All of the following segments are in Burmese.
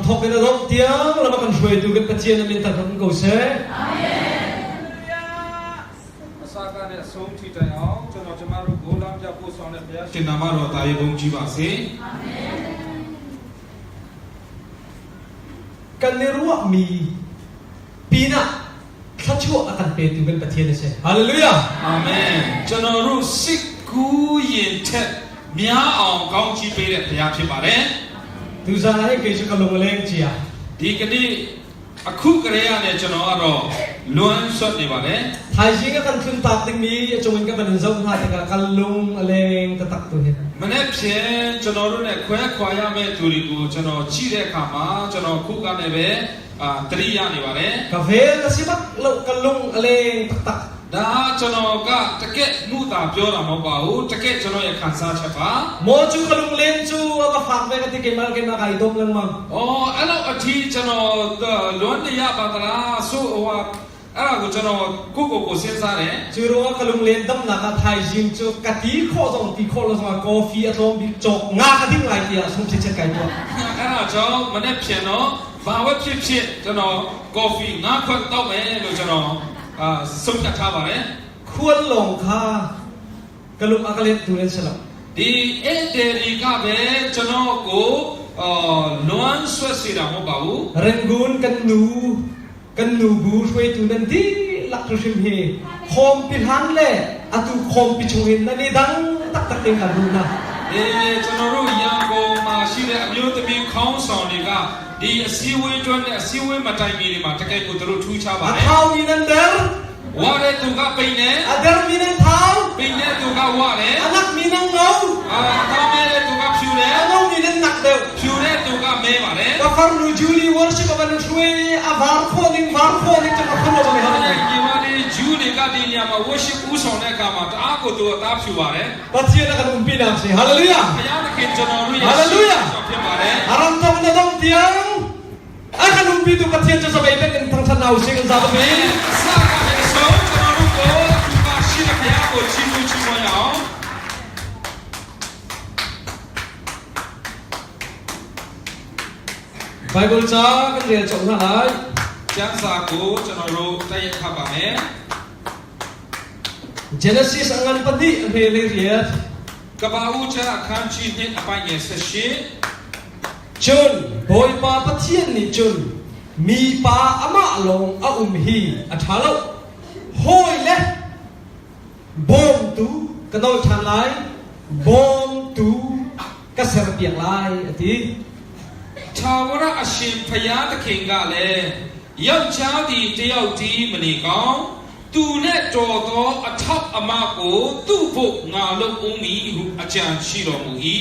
ทอกกันร้องเตียงแล้วมากันช่วยดูกันประเจียนมินตะกันกูเซ่สาการเนี่ยส่งที่ใจเอาจนเราจะมารู้โบราณจะพูดสอนเนี่ยพยาชินนามาเราตายบงจีบาสีกันในรู้ว่ามีปีน่ะข้าชั่วอาการเปตุกันประเทียนเช่ฮาเลลูยาอาเมนจนเรารู้สิกูยินเทมีอาเอากองจีเปรตพยาชิบาร์ดูซาให้เกิดชุกลงเล่งจีอ่ะดีกันดีคู่กระเรียนเนี่ยจนเราล้วนสดดีบาร์ไทยจริงก็กันขึ้นตักตึงนี้จงเป็นกันเป็นส่งท่าแต่กันลุงเล่งตะตักตัวเห็นมันเนี่ยเพียงจนเราเนี่ยควายควายเมตุริกูจนเราชีเรขามาจนเราคู่กันเนี่ยเบตรียานี่บาร์กาแฟแล้วสิบักลุงกันลุงเล่งตะตักดาจนเราก็ตะเกะนู่ตาเปียวเราไม่บ่าวตะเกะจนเราอยากขันซาเชฟะโมจูกันลุงเล่นจูก็ฝากไปกันที่เกมอะไรกันมาไก่ต้มเรื่องมั้งอ๋อแล้วอาทิตย์จนเราล้วนเนี่ยบางตราสู้ว่ากูจนเรากูเสียสารจูรู้ว่ากันลุงเล่นตั้มหนักไทยจริงจูกะทิข้อสองตีข้อละสองกาแฟอารมณ์บิ๊กจอกงากะทิไหลเดียสมชิดเช็ดไก่ตัวเจ้ามันเนี่ยเพียงเนาะบ่าวเพียงจนเรากาแฟงาคนต้มเองจนเราสมจัดท่าบาร์ควรลงค่ะกลุงอากาเลตุเรนสลับดีเอเดริกาเบจนกูล้วนสวดสีดำบ่าวเริงกุนกันนูบูช่วยตุนันดีลักทุชิมเฮคอมพิฮันเล่อะตุคอมพิชวินนั่นนี่ดังตักตักเต็งกันดูนะจนรู้ยังกูมาชีเรอมิโอตมีข้าวสอนนี่ก็ดีสิวจวนเนี่ยสิวมาใจมีนี่มาตะเกียบกูตรู้ทูชาบาร์เท้ามีนันเดอร์ว่าเรตุกะปีเน่เดอร์มีนันเท้าปีเน่ตุกะว่าเร่นักมีนันเงาทำไมเรตุกะผิวเร่เงามีนันนักเดียวผิวเร่ตุกะเมย์บาร์เร่ก็ฟาร์นูจูลีวอร์ชิกับมันช่วยวาร์โคดิ้งจะมาขึ้นมาตรงนี้ฮะเนี่ยกี่วันนี้จูลีก็ดีเนี่ยมาวอร์ชิอุสอนเนี่ยก็มาตาโกตัวตาผิวบาร์เร่ปัจจัยนักการุมปีนักสิฮาเลลูยาพยานเกินจนรู้ฮาเลลูยาอารมณ์ตรงนั้นตรงเตียงอาการุมปีตุปัจจัยจะสบายเป็นกันทั้งชนเอาสิ่งสัตว์มีสักการะสอนจนรู้ก็ทุกสิ่งพยานก็ชิมุมายาวไบเบิลจ้ากันเรียนจบนะไอ้จังสักกูจนรู้ได้ยังขับไหม Genesis อันนั้นปฏิเรียนกับอาวุธจะขันชีนิดไปเนี่ยเสียจุนบอยปาปะเทียนนี่จุนมีปาอามาลงอาฮีอัฐาลโฮยเล่บอมตูกันเอาชันไลบอมตูก็เสพเปียกไลอธิชาวระอาชิมพยาตะเข่งกะเลยยอดเช้าดีเดียวดีมันนี่กองตูเนี่ยจอตัวอัฐบอามาโกตูพกงาลงองมีหูอาจารย์ชิโรมุฮี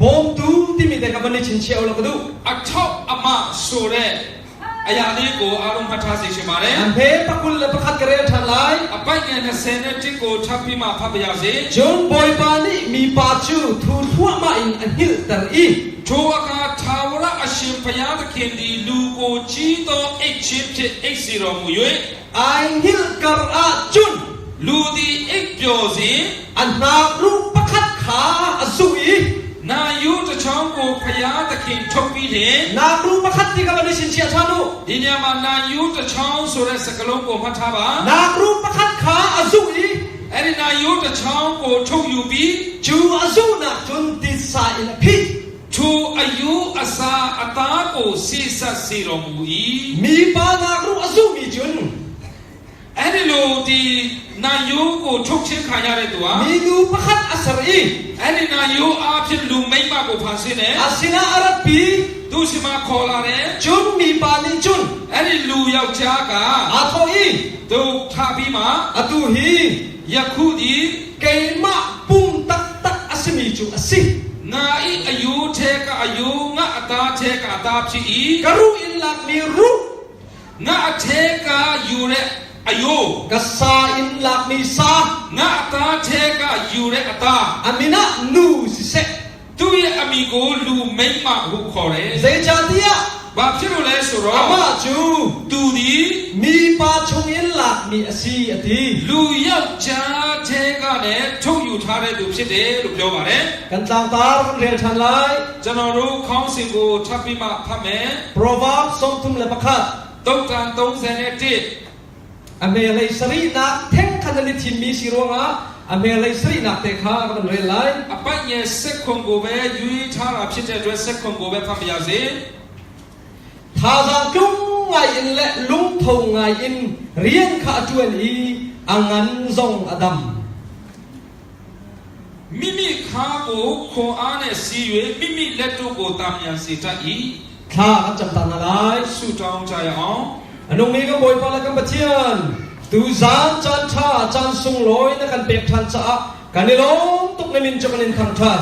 บอมตูที่มีแต่กับมันในชินเชียวแล้วก็ดูอัฐบอามาโซเรอายานี้กูอารมณ์พัฒนาสิชิมาเร่อันเพปะกุลประคัดกระเรียนทันไลอไปเงินเซนติกูทับพิมาพับยาสิจนบอยปานี่มีปาจูทูทั่วมาอินอันฮิลตันอีชัวกาทาวระอาชิมพยาตะเคนดีลูโกจีโตเอ็กชิปที่เอ็กซิโรมุยุยอันฮิลกระอาจุนลูดีเอ็กโยซีอันนารูประคัดขาอสุยนายูจะช่องกูพยาตะเคนทบปีเดนารูประคัดที่กับมันในชินเชียชานุดิเนี่ยมานายูจะช่องสุเรศกลงกูพัทบานารูประคัดขาอสุยไอ้นายูจะช่องกูทบยูบีจูอสุนะจนติดสายละพิชูอายุอาซาอัตาโกซีสัสซีโรมุอีมีปานารูอสุมีจุนไอ้นี่โลดีนายูโกทุกเช่นขายอะไรตัวมีนูประคัดอัสรีไอ้นี่นายูอาพิลูไม่มาโกพันสิเน่อาศินาอาราบีดูสิมาขอลาเร่จุนมีปานิจุนไอ้นี่ลูยาวจากาอาทอีดูท่าพิมาอาตูฮียาคูดีเกมาปุ่มตักตักอัสมีจุอัสซีงาอีอายุเทกอายุงาตาเทกาตาพีอีกรุอินลักมีรุงาเทกายูเรอายุกัสซาอินลักมีซางาตาเทกายูเรตาอามินะนูสิเซตุยอามิโกลูไม่มาหุขอเรเซจาติยาบาปชิโรเลสุรอามาจูตูดีมีปาชงอินลักมีอสีอทีลูยาวจา เชกาเนี่ยทุกอยู่ท่าได้ดูဖြစ်တယ်လို့ပြောပါတယ် กันต่างตาเรียนทันไล ကျွန်တော်တို့ခေါင်းစဉ်ကိုထပ်ပြီးမှဖတ်မယ် Proverbs สมทุมเลปะคัด တုတ်တန်31 อเมลัยสรีนักเท่งคันนิทิมีสิรวงะอเมลัยสรีนักเตคากันเรียนไล အပိုင်ရဲ့စက်ခွန်ကိုပဲယူထားတာဖြစ်တဲ့အတွက်စက်ခွန်ကိုပဲဖတ်ပြရစေ ทาจังจุงไงอินและลุงทงไงอินเรียนขาจวนอีอังันซงอดัม မိမိခါကိုခွန်အားနဲ့စီ၍မိမိလက်တို့ကိုတာမြန်စေတတ်၏ ข้ากันจำตานาไล ဆုတောင်းကြရအောင် อนุมีกันบอยปาลกันปะเทียนตูจานจันทาจันทรงลอยนักันเปียกทันจ้ากันนิลงตุกในมินจกันนินทังทัน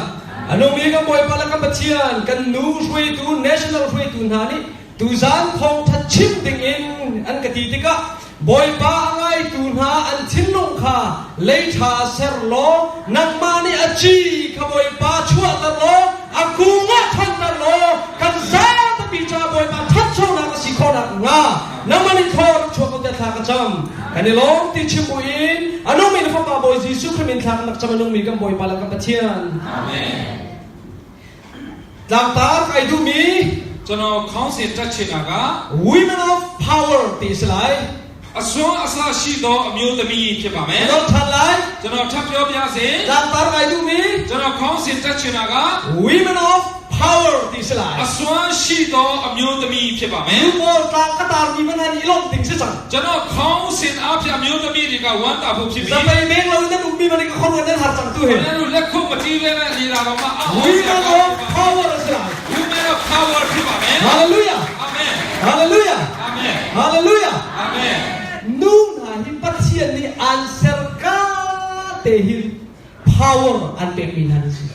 อนุมีกันบอยปาลกันปะเทียนกันนูช่วยตู national ช่วยตูนานี่ตูจานคงทัดชิมติงอินอันกติติกะบอยปาไงตูนาอันทิ้งลงคาเลยทาเซรโลนังมานี่อจีขบอยปาชั่วตะโลอากูงะทันตะโลกันซาตะปีจาบอยปาทัดช่องนักสิโคนักงาน้ำมันอีกคนช่วยกันจะทากระจำกันในล้อมติดชิมบุอินอนุมีนฟ้าบอยจีสุขมินทางนักจำอนุมีกันบอยปาลกันปะเทียน အာမင် จากตาใครดูมี ကျွန်တော်ခေါင်းစဉ်တက်ချင်တာက women of power ตีสลาย အစွမ်းအစရှိသောအမျိုးသမီးဖြစ်ပါမယ် เราทันไล ကျွန်တော်ထပ်ပြောပြစေ จากตาใครดูมี ကျွန်တော်ခေါင်းစဉ်တက်ချင်တာက women of power ตีสลาย အစွမ်းရှိသောအမျိုးသမီးဖြစ်ပါမယ် ยูโมตากตามีมันอันอีลงติงสิจัง ကျွန်တော်ခေါင်းစဉ်အားဖြင့်အမျိုးသမီးတွေကဝမ်းသာဖို့ဖြစ်ပြီး จะไปเมงเราเนี่ยมีมันก็คนวันนั้นหัดจังตัว ဘ เห็ ယ် น လိုလက်ခုပ်မတီးပဲနဲ့နေတာတော့မှအော် women of power สลาย Women of power ဖြစ်ပါမယ် ฮาเลลูยา အာမင် ฮาเลลูยา အာမင် ฮาเลลูยา အာမင် นูนาฮิปัตเชียนนี่อันเซร์กาเตหิล power อันเป็นมีนันสิ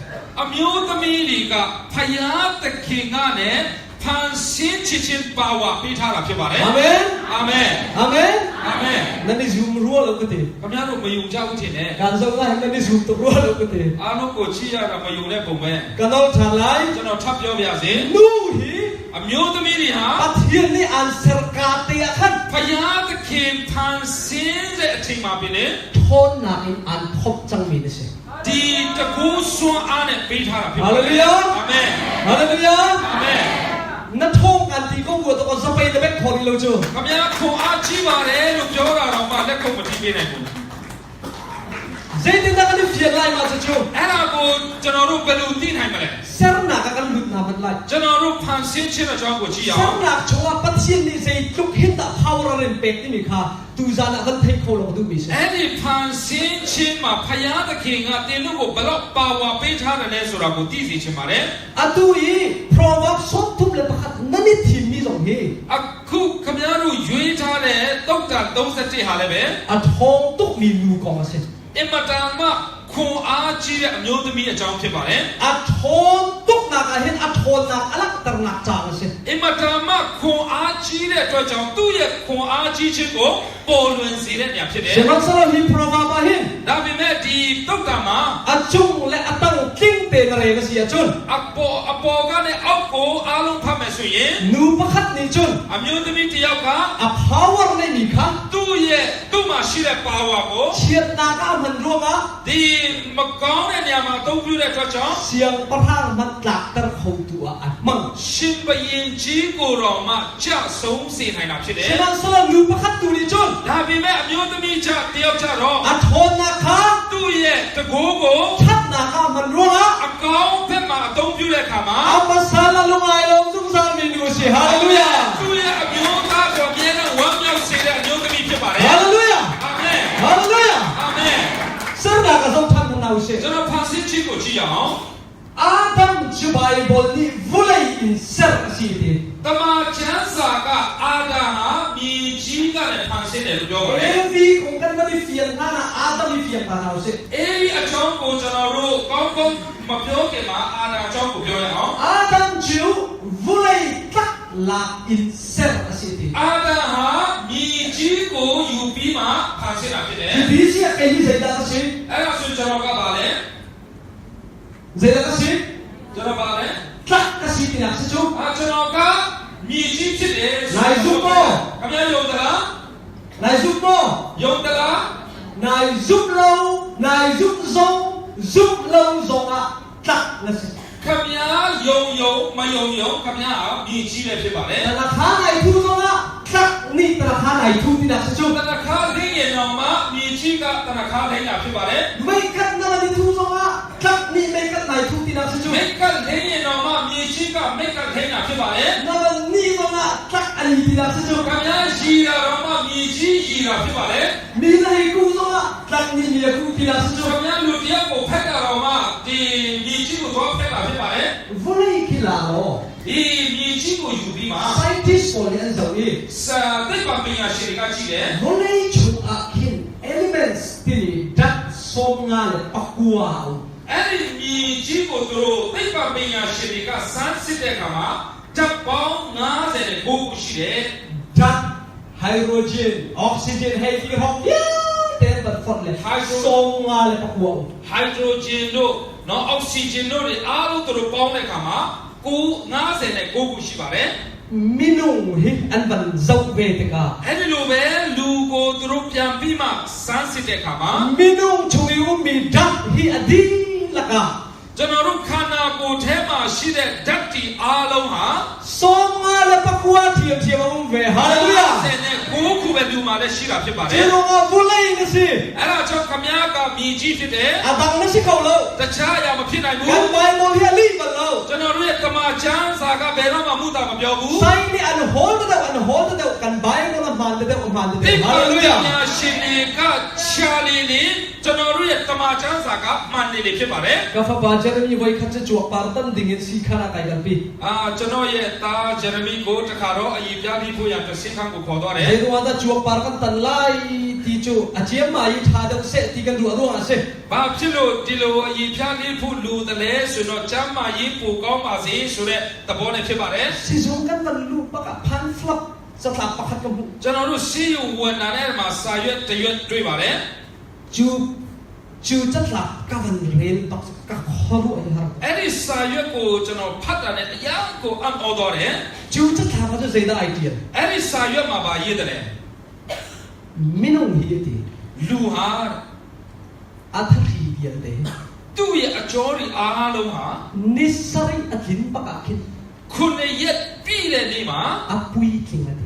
အမျိုးသမီးတွေကဖယားသခင်ကနဲ့ဖန်ဆင်းချစ်ချင်းပါဝါပေးထားတာဖြစ်ပါတယ် อาเมน အာမင် อาเมน အာမင် นั่นนี่ซูมรัวแล้วก็ตี ခင်ဗျားတို့မယုံကြဘူးထင်တယ် การส่งไลน์นั่นนี่ซูมตัวรัวแล้วก็ตี အားလုံးကိုချစ်ရတာမယုံတဲ့ပုံပဲ การเอาทางไลน์ ကျွန်တော်ထပ်ပြောပြစေ นู่ฮี အမျိုးသမီးတွေဟာ ปัทเทียนนี่อันเซร์กาเตียขัน ဖယားသခင်ဖန်ဆင်းတဲ့အချိန်မှာပြင်လေ ทนนาอินอันทบจังมีนี่สิ ဒီတကူစွမ်းအားနဲ့ပေးထားတာဖြစ် ฮา ပါ เล တ ลู ယ် ยา အာမင် ฮาเลลูยา အာမင် นั่นทงอันที่ก็วัวตัวสเปนจะเป็นคนเราจู ခင်ဗျားခွန်အားကြီးပါတယ်လို့ပြောတာတော့မှလက်ခုပ်မတီးပေးနိုင်ဘူး เจตินักนี่เฟียนไลน์มาจู အဲ့ဒါကိုကျွန်တော်တို့ဘယ်လိုသိနိုင်မလဲ เซร์นากันลุดนามันไลน์ ကျွန်တော်တို့ဖန်ဆင်းခြင်းအကြောင်းကိုကြည့်ရ เซ အောင် ร์นาชัวปัทเทียนนี่เจตุกหินตา power เรนเป็กนี่มีค่าตูจานักันเทคโคลงดูมีสิ အဲ့ဒီဖန်ဆင်းခြင်းမှာဖယားသခင်ကတင်တို့ကိုဘယ်တော့ပါဝါပေးထားတယ်လဲဆိုတာကိုသိစေချင်ပါတယ် อันตัวอีเพราะว่าสมทุบเลยประคัดนั่นนี่ทีมมีสองเฮ အခုခင်ဗျားတို့ရွေးထားတဲ့တုတ်တန်31ဟာလည်းပဲ อันทองตุกมีลูกองมาสิ အင်မတန်မှခွန်အားကြီးတဲ့အမျိုးသမီးအကြောင်းဖြစ်ပါတယ် อันทองตุกนักเห็นอันทองนักอลักตระหนักจางมาสิ အင်မတန်မှခွန်အားကြီးတဲ့အတွက်ကြောင့်သူ့ရဲ့ခွန်အားကြီးခြင်းကိုပေါ်လွင်စေတဲ့နေရာဖြစ်တယ် เชมักสลาฮิเพราะว่าบาหิน ဒါပေမဲ့ဒီတုတ်တန်မှာ อันจุงและอันตั้งกิ้งเตนอะไรก็สิอาจุน အပေါ်ကနေအောက်ကိုအားလုံးဖတ်မယ်ဆိုရင် นูประคัดนี่จุน အမျိုးသမီးတစ်ယောက်က อัน power ในมีค่า သူ့မှာရှိတဲ့ power ကို เชียดนาก้ามันรัวมา ဒီမကောင်းတဲ့နေရာမှာအသုံးပြုတဲ့အတွက်ကြောင့် เสียงประทางมันหลักตระเขาตัวอันมั่ง ရှင်ဘရင်ကြီးကိုတော်မှကြဆုံးစေနိုင်တာဖြစ်တယ် เชมักสลานูประคัดตัวนี่จุน ဒါပေမဲ့အမျိုးသမီးတစ်ယောက်ကြတော့ อันทองนักค่า သူ့ရဲ့တကိုးကို ชัดนาก้ามันรัวมา အကောင်းဘက်မှာအသုံးပြုတဲ့အခါမှာ อัมมาซาลาลุงไอลงซุมซามีนูสิฮาเลลูยา သူ့ရဲ့အမျိုးသားကိုအမြဲတမ်းဝမ်းမြောက်စေတဲ့အမျိုးသမီးဖြစ်ပါတယ် ฮาเลลูยา အာမင် ฮาเลลูยา အာမင် เส้นดากระทงทันมันเอาสิ ကျွန်တော်ဖန်ဆင်းခြင်းကိုကြည့်ရအောင် อาดัมจูไบเบิลนี่วุเลยอินเซอร์สิที တမန်ကျမ်းစာကအာဒါဟာမြေကြီးကလည်းဖန်ဆင်းတယ်လို့ပြောပါ เอ တယ် วีคงกันไม่ได้เฟียนหน้าอาดัมไม่เฟียนมาเอาสิ အဲဒီအကြောင်းကိုကျွန်တော်တို့ကောင်းကောင်းမပြောခင်မှာအာဒါအကြောင်းကိုပြောရအောင် อาดัมจูวุเลยตักลาอินเซอร์สิที အာဒါဟာမြေကြီးကိုယူပြီးမှဖန်ဆင်းတာဖြစ်တယ် ที่บีเซียเอลิเซดาสิ အဲ့ဒါဆိုကျွန်တော်ကပါလေ เซดาสิ ကျွန်တော်ပါလေ ตักกสิทีนะสิจู ကျွန်တော်ကမြေကြီးဖြစ်တယ် နိုင်စုပေါ့ ခင်ဗျားယုံသလား นายซุปโม ယုံသလား นายซุปโล นายยุบซงยุบลงซงอ่ะตักนะสิ ခမညာယုံယုံမယုံယုံခမညာမြည်ကြီးလည်းဖြစ်ပါလေ ธนาคารไหนทุกซงอ่ะตักนี่ธนาคารไหนทุกที่นักจุ ธนาคารလေးရင်တော့မှမြည်ကြီးကธนาคารလေးညာဖြစ်ပါလေ ไม่กันนั่นนี่ทุกซงอ่ะตักนี่ไม่กันไหนทุกที่นักจุ မိတ်ကလေးရင်တော့မှမြည်ကြီးကမိတ်ကလေးညာဖြစ်ပါလေ นั่นนี่ซงอ่ะตักอันนี้ที่นักจุ ခမညာရှိတာတော့မှမြည်ကြီးရှိတာဖြစ်ပါလေ มีอะไรกูซงอ่ะตักนี่มีกูที่นักจุ ခမညာလူတယောက်ကိုဖက်တာတော့မှဒီမြည်ကြီးကိုတော့ဖက်တာဖြစ်ပါလေ วันนี้คิดแล้ว ဒီမြည်ကြီးကိုယူပြီးမှ scientist ကိုလည်းဆိုရင် စာသိပ္ပံပညာရှင်တွေကကြည့်တယ် วันนี้ชุดอาคิน elements ที่ดัดส่งงานปักกัว အဲ့ဒီမြည်ကြီးကိုသူတို့သိပ္ပံပညာရှင်တွေကစမ်းစစ်တဲ့အခါမှာဓာတ်ပေါင်း90ခုရှိတယ် ดัดไฮโดรเจนออกซิเจนให้ที่ห้องเยอะเต็มไปหมดเลยส่งงานปักกัว ဟိုက်ဒရိုဂျင်တို့နော်အောက်ဆီဂျင်တို့တွေအားလုံးသူတို့ပေါင်းတဲ့အခါမှာ90ခုရှိပါတယ် มินุฮิอันบันเจ้าเวทกา အဲ့ဒီလိုပဲလူကိုသူတို့ပြန်ပြီးမှစမ်းစစ်တဲ့အခါမှာ มินุช่วยอุ้มมีดัดฮิอดีละกา ကျွန်တော်တို့ခန္ဓาကိုယ်ထဲမှာရှိတဲ့ဓာတ်တီအားလုံးဟာ ส่งงานปักกัวเทียมเทียมอุ้มเวฮาเลลูยา 90ခုပဲလူမှာလည်းရှိတာဖြစ်ပါတ เจ ယ် โรงอาบุเลยนี่สิ အဲ့ဒါကြောင့်ခမည်းကမြည်ကြီးဖြစ်တယ် อาดังนี่สิเขาแล้ว တခြားအရာမဖြစ်နိုင်ဘူး กันไปโมเฮียลีบันแล้ว ကျွန်တော်တို့ရဲ့တမန်ကျမ်းစာကဘယ်တော့မှမှုတာမပြောဘူး ไซนี่อันโหดเดากันไปโมละมันเดามันเดา တိပ္ပ ฮา ံ เลลู ပ ยา ညာရှင်တွေကချာလီနေကျွန်တော်တို့ရဲ့တမန်ကျမ်းစာကမှန်နေလေဖြစ်ပါတယ် กาฟาบาเจอร์มีไว้ขัดจะจวกปาร์ตันดิ่งสีขานาไกกันปี ကျွန်တော်ရဲ့သားဂျရမီကိုတခါတော့အည်ပြပြီးဖို့ရတဲ့စင်ခန်းကိုခေါ်သွားတယ် ไอ้ตัวนั้นจวกปาร์กันตันไล่ทีจูอาเจียมมาอีท่าเดาเสตีกันดูอารมณ์เส ဘာဖြစ်လို့ဒီလိုအည်ပြလေးဖို့လူတယ်လဲဆိုတော့ကျမ်းမာရေးပူကောင်းပါစေဆိုတဲ့သဘောနဲ့ဖြစ်ပါတယ် สิสงกันมันลูกปะกะพันฟลับสลับปะคัดกันบุ ကျွန်တော်တို့စီယူဝန်နာတဲ့မှာစာရွက်တရွက်တွေ့ပါတယ် จูจัดหลับกันเรียนปักกะขอรู้ไอ้ฮะ အဲ့ဒီစာရွက်ကိုကျွန်တော်ဖတ်တာနဲ့တရားကိုအံ့ဩသွားတယ် จูจัดหลับมันจะเสียดายไอเดีย အဲ့ဒီစာရွက်မှာပါရေးတယ် มินุฮิเอตี လူဟာ อาทรีเดียนเด သူ့ရဲ့အကျော်တွေအားလုံးဟာ นิสัยอธินปะกะคิน ခုနှစ်ရက်ပြည့်တဲ့နေ့မှာ อาปุยคิงอะเด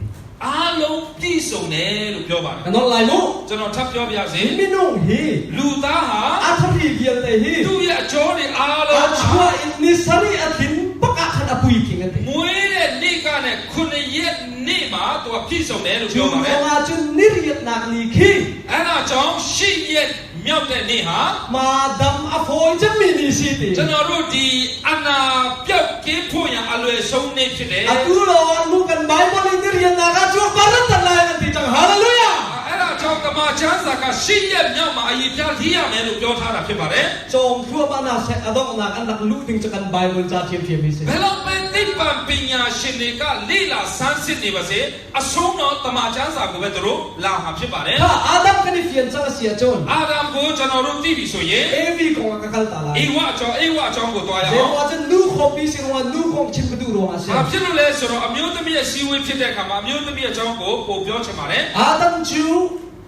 အားလုံးပြည့်စုံတယ်လို့ပြောပါတယ် กันนอนไลมุ ကျွန်တော်ထပ်ပြောပြစေ มินุฮิ လူသားဟာ อาทรีเดียนเดฮิ သူ့ရဲ့အကျော်တွေအားလုံး อา ဟာ ชัวนิสัยอธินปะกะคันอาปุยคิงอะเด မွေးတဲ့နေ့ကနဲ့ခုနှစ်ရက်နေ့မှာသူကပြည့်စုံတယ်လို့ จู ပြောပါတ โร ယ် งาจุนิริยนักลีคี အဲ့ဒါကြောင့်ရှိရက်မြောက်တဲ့နေ့ဟာ มาดัมอโฟยจะมีนิสิติ ကျွန်တော်တို့ဒီအနာပြောက်ကင်းဖို့ရန်အလွယ်ဆုံးနေ့ဖြစ်တယ် อากูโรอันมุกันไบเบิลนิริยนักจูปารัตไลกันติจังฮาเลลูยา အဲ့ဒါကြောင့်တမန်ကျမ်းစာကရှိရက်မြောက်မှာအရေးပြလီးရမယ်လို့ပြောထားတာဖြစ်ပါတယ် จงทั่วบ้านนาเซอดอกนักอันนักลูถึงจะกันไบเบิลจาเทียมเทียมมิสิ ဘယ်လောက်ပဲသိပ္ပံပညာရှင်တွေကလေ့လာဆန်းစစ်နေပါစေအဆုံးတော့တမန်ကျမ်းစာကိုပဲသူတို့လာမှာဖြစ်ပါတယ် ถ้าอาดัมกันนี่เฟียนจังเสียจน အာဒမ်ကိုကျွန်တော်တို့သိပြီဆိုရင် เอวีของกักกัลตาลา အေဝအကြောင်းကိုတွားရ เดี๋ยว အောင် ว่าจะนูคอปีสิว่านูคงชิมกระดูรวาเซ ဘာဖြစ်လို့လဲဆိုတော့အမျိုးသမီးရဲ့စီဝေးဖြစ်တဲ့အခါမှာအမျိုးသမီးအကြောင်းကိုပို့ပြောချင်ပါတယ် อาดัมจู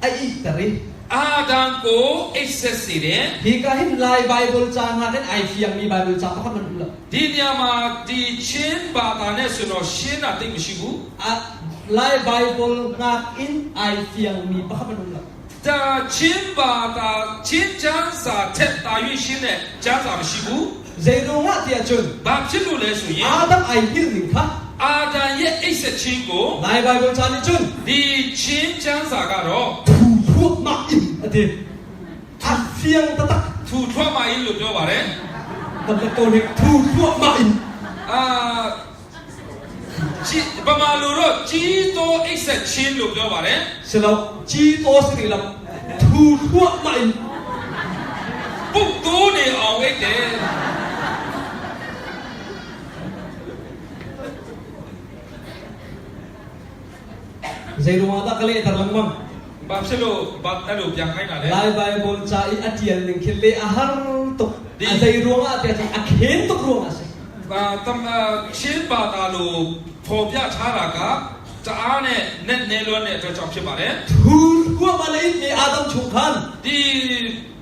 ไออีตรี အာဒမ်ကိုအိတ်ဆက်စေတယ် ฮีกาหินไลไบเบิลจานาเนไอเฟียงมีไบเบิลจาพักมันละ ဒီညမှာဒီချင်းဘာသာနဲ့ဆိုတော့ရှင်းတာသိမရှိဘူး อะไลไบเบิลงักอินไอเฟียงมีพักมันละ ဒါချင်းဘာသာချင်းချမ်းစာထက်တာ၍ရှင်းတဲ့ကျမ်းစာမရှိဘူး เจโรงะเตียจน ဘာဖြစ်လို့လဲဆိုရင် อาดัมไอฮิลนิงคะ အာဒမ်ရဲ့အိတ်ဆက်ချင်းကို ไลไบเบิลจานิจน ဒီချင်းချမ်းစာကတော့ ถูทั่วมาอินอะเดอะเฟียงตะตัก ထူထွက်မှရင်လို့ပြောပါတယ် ตะโกนถูทั่วมาอิน ဗမာလူတော့ကြီးသောအိတ်ဆက်ချင်းလို့ပြောပါတယ် เสร็จแล้วจีโตสิริลัมถูทั่วมาอิน ပုတ်တိုးနေအောင်အိတ်တယ် เจโรงะตะกะเลตะลังมัง ဘာဖြစ်လို့ဘာအဲ့လိုပြန်ခိုင်းတာလဲ ไลไบเบิลจาอีอะเตียนนิงคิเลอะฮัรตุอะเจโรงะเตียจังอะเข็นตุโรงะเซ ချင်းဘာသာလို့ပေါ်ပြထားတာကတအားနဲ့နဲ့လွန်းတဲ့အတွက်ကြောင့်ဖြစ်ပါတယ် ถูทั่วมาเลยมีอาดัมชุงคัน ဒီ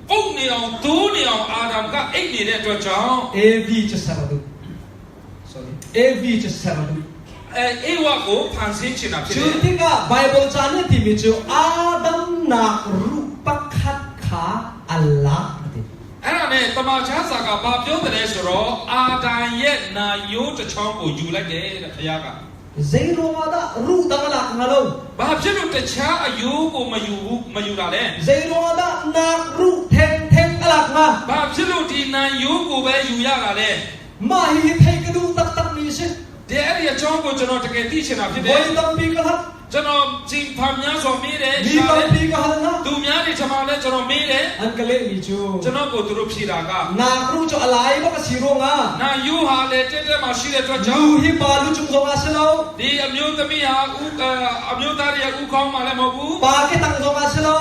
ဖ အုတ်နေအောင်ဒိုးနေအောင်အာဒမ်ကအိတ်နေတဲ့အတွက်ကြောင့် AV just saradu sorry AV just saradu အေဝါကိုဖန်ဆင်းချင်တာဖြစ်တယ် Chutika Bible chane timichu Adam na rupakat kha Allah အဲ့ဒါနဲ့တမန်ကျမ်းစာကဘာပြောတယ်ဆိုတော့အာဒံရဲ့နာယိုးတစ်ချောင်းကိုယူလိုက်တယ်တဲ့ဘုရားက Zairo ada ru dangala ngalo ဘာဖြစ်လို့တခြားအယိုးကိုမယူတာလဲ Zairo ada na ru theng alak nga ဘာဖြစ်လို့ဒီနာယိုးကိုပဲယူရတာလဲ Ma hi thei kadu tak ni se ဒီအဲ့ဒီအကြောင်းကိုကျွန်တော်တကယ်သိချင်တာဖြစ်တယ် Boy dam pi ka ကျွန်တော်ဂျင်းဖာများစွာမေးတယ် Ni dam pi ka na သူများတွေထမလဲကျွန်တော်မေးတယ် An kale ni chu ကျွန်တော်ကိုသူတို့ဖြေတာက Na ru chu alai ba ka siro nga နာယိုးဟာလေတက်တက်မှရှိတဲ့အတွက်ကြောင့် Lu hi ba lu chung zong aselo ဒီအမျိုးသမီးဟာအမျိုးသားရဲ့ဥကောင်းမှလည်းမဟုတ်ဘူး Ba ke tang zong aselo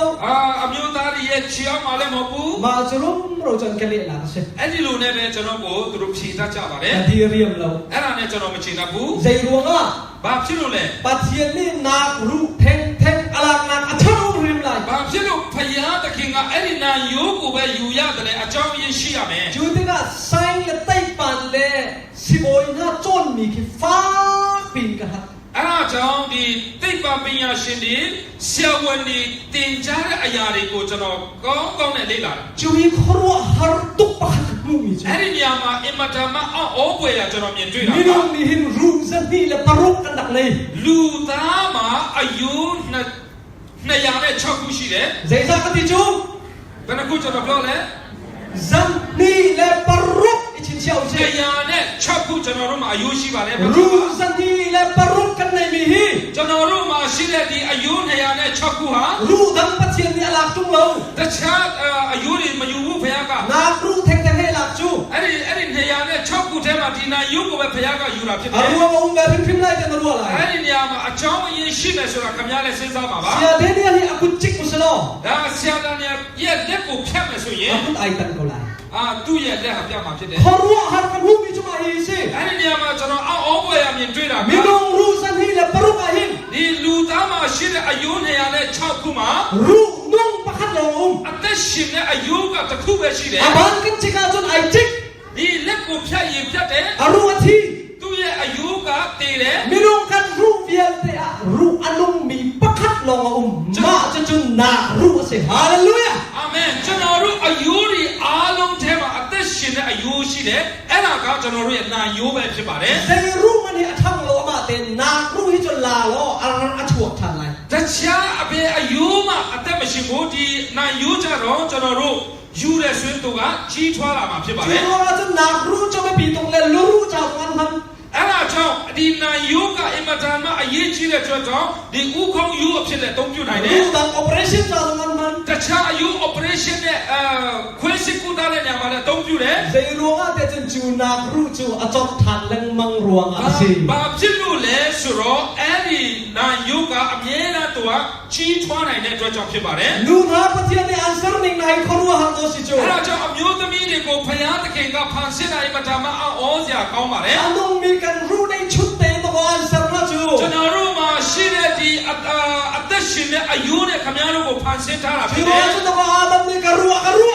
အမျိုးသားရဲ့ချီအောင်မှလည်းမဟုတ်ဘူး Ma churum ro chan kale la se အဲ့ဒီလိုနဲ့ပဲကျွန်တော်ကိုသူတို့ဖြေတတ်ကြပါတယ် Adi riam lo အဲ့ဒါနဲ့ကျွန်တော်မချင်တတ်ဘူး Zairo nga ဘာဖြစ်လို့လဲ Pathian ni na ru theng alak na acharu rim lai ဘာဖြစ်လို့ဖယားသခင်ကအဲ့ဒီနာယိုးကိုပဲယူရတယ်လေအကြောင်းရင်းရှိရမယ် Chutika sign le tai pan le siboi na chon mi ki fa pin ka ha အဲ့ဒါကြောင့်ဒီသိပ္ပံပညာရှင်တွေဆရာဝန်တွေသင်ကြားတဲ့အရာတွေကိုကျွန်တော်ကောင်းကောင်းနဲ့လေ့လာတယ် Chui khro har tu pa mu mi chu အဲ့ဒီနေရာမှာအင်မတန်မှအောပွေရကျွန်တော်မြင်တွေ့တာ Mi dong ni hin ru zan ni le paruk kan dak nei လူသားမှာအယိုး206ခုရှိတယ် Zaisa ka ti chu ဘယ်နှခုကျွန်တော်ပြောလဲ zan ni le paruk ichin xiao che 206ခုကျွန်တော်တို့မှာအယိုးရှိပါတယ် ru zan ni le paruk kan nei mi hi ကျွန်တော်တို့မှာရှိတဲ့ဒီအယိုး206ခုဟာ ru dang pathian ni alak chung lo တခြားအယိုးတွေမယူဘူးဘုရားက na ru theng he lak chu အဲ့ဒီ206ခုထဲမှာဒီနာယိုးကိုပဲဘုရားကယူတာဖြစ်တယ် arwa ma unga phim lai kan ru la အဲ့ဒီနေရာမှာအကြောင်းအရင်းရှိမယ်ဆိုတာခင်ဗျားလည်းစဉ်းစားပါပါ sia de ni hi akut chik musalo ဒါဆရာတော်ရဲ့လက်ကိုဖြတ်မယ်ဆိုရင် akut ai tan ko lai သူ့ရဲ့လက်ဟာပြတ်မှာဖြစ်တယ် khro har kan hu mi chu ma hi se အဲ့ဒီနေရာမှာကျွန်တော်အောပွေရမြင်တွေ့တာက mi dong ru zan ni le paruk a hin ဒီလူသားမှာရှိတဲ့အယိုး206ခုမှာ ru nong pakhat lo အသက်ရှင်တဲ့အယိုးကတစ်ခုပဲရှိတယ် aban kan chika chon ai chik ဒီလက်ကိုဖြတ်ရင်ဖြတ်တယ် aru athi သူ့ရဲ့အယိုးကတည်တယ် mi dong kan ru vial te a ru anung mi pakhat lo ma chun chun na ru se hallelujah အာမင်ကျွန်တော်တို့အယိုးတွေအားလုံးထဲမှာအသက်ရှင်တဲ့အယိုးရှိတယ်အဲ့ဒါကကျွန်တော်တို့ရဲ့နာယိုးပဲဖြစ်ပါတယ် zai ru man hi athang lo ma te na ru hi chon la lo aran achuak than lai တခြားအပေအယိုးမှအသက်မရှိဘူးဒီနာယိုးကြတော့ကျွန်တော်တို့ယူတဲ့ဆွေးသူကကြီးထွားလာမှာဖြစ်ပါတယ် chu ra chon na ru cho me pi tong le lu ru cha wan man အဲ့ဒါကြောင့်ဒီနာယိုးကအင်မတန်မှအရေးကြီးတဲ့အတွက်ကြောင့်ဒီဥခေါင်းယိုးအဖြစ်နဲ့အသုံးပြုနိုင်တယ် ru dang operation cha wan man တခြားအယိုး operation နဲ့ခွဲစိတ်ကူတာတဲ့နေရာမှာလည်းအသုံးပြုတယ် zai ru nga te chun chu na ru chu achot than leng mang ruang a se ဘာဖြစ်လို့လဲဆိုတော့အဲ့ဒီနာယိုးကအမြဲတမ်းသူကကြီးထွားနိုင်တဲ့အတွက်ကြောင့်ဖြစ်ပါတယ် nu na pathian ni answer ning nai khru ha to si chu အဲ့ဒါကြောင့်အမျိုးသမီးတွေကိုဖယားသခင်ကဖန်ဆင်းတာအင်မတန်မှအောစရာကောင်းပါတယ် anong mi kan ru dai chut te to answer na chu ကျွန်တော်တို့မှာရှိတဲ့ဒီအသက်ရှင်တဲ့အယိုးနဲ့ခမည်းတော်ကိုဖန်ဆင်းထားတာဖြစ် chu တယ် chu to adam ni ka ru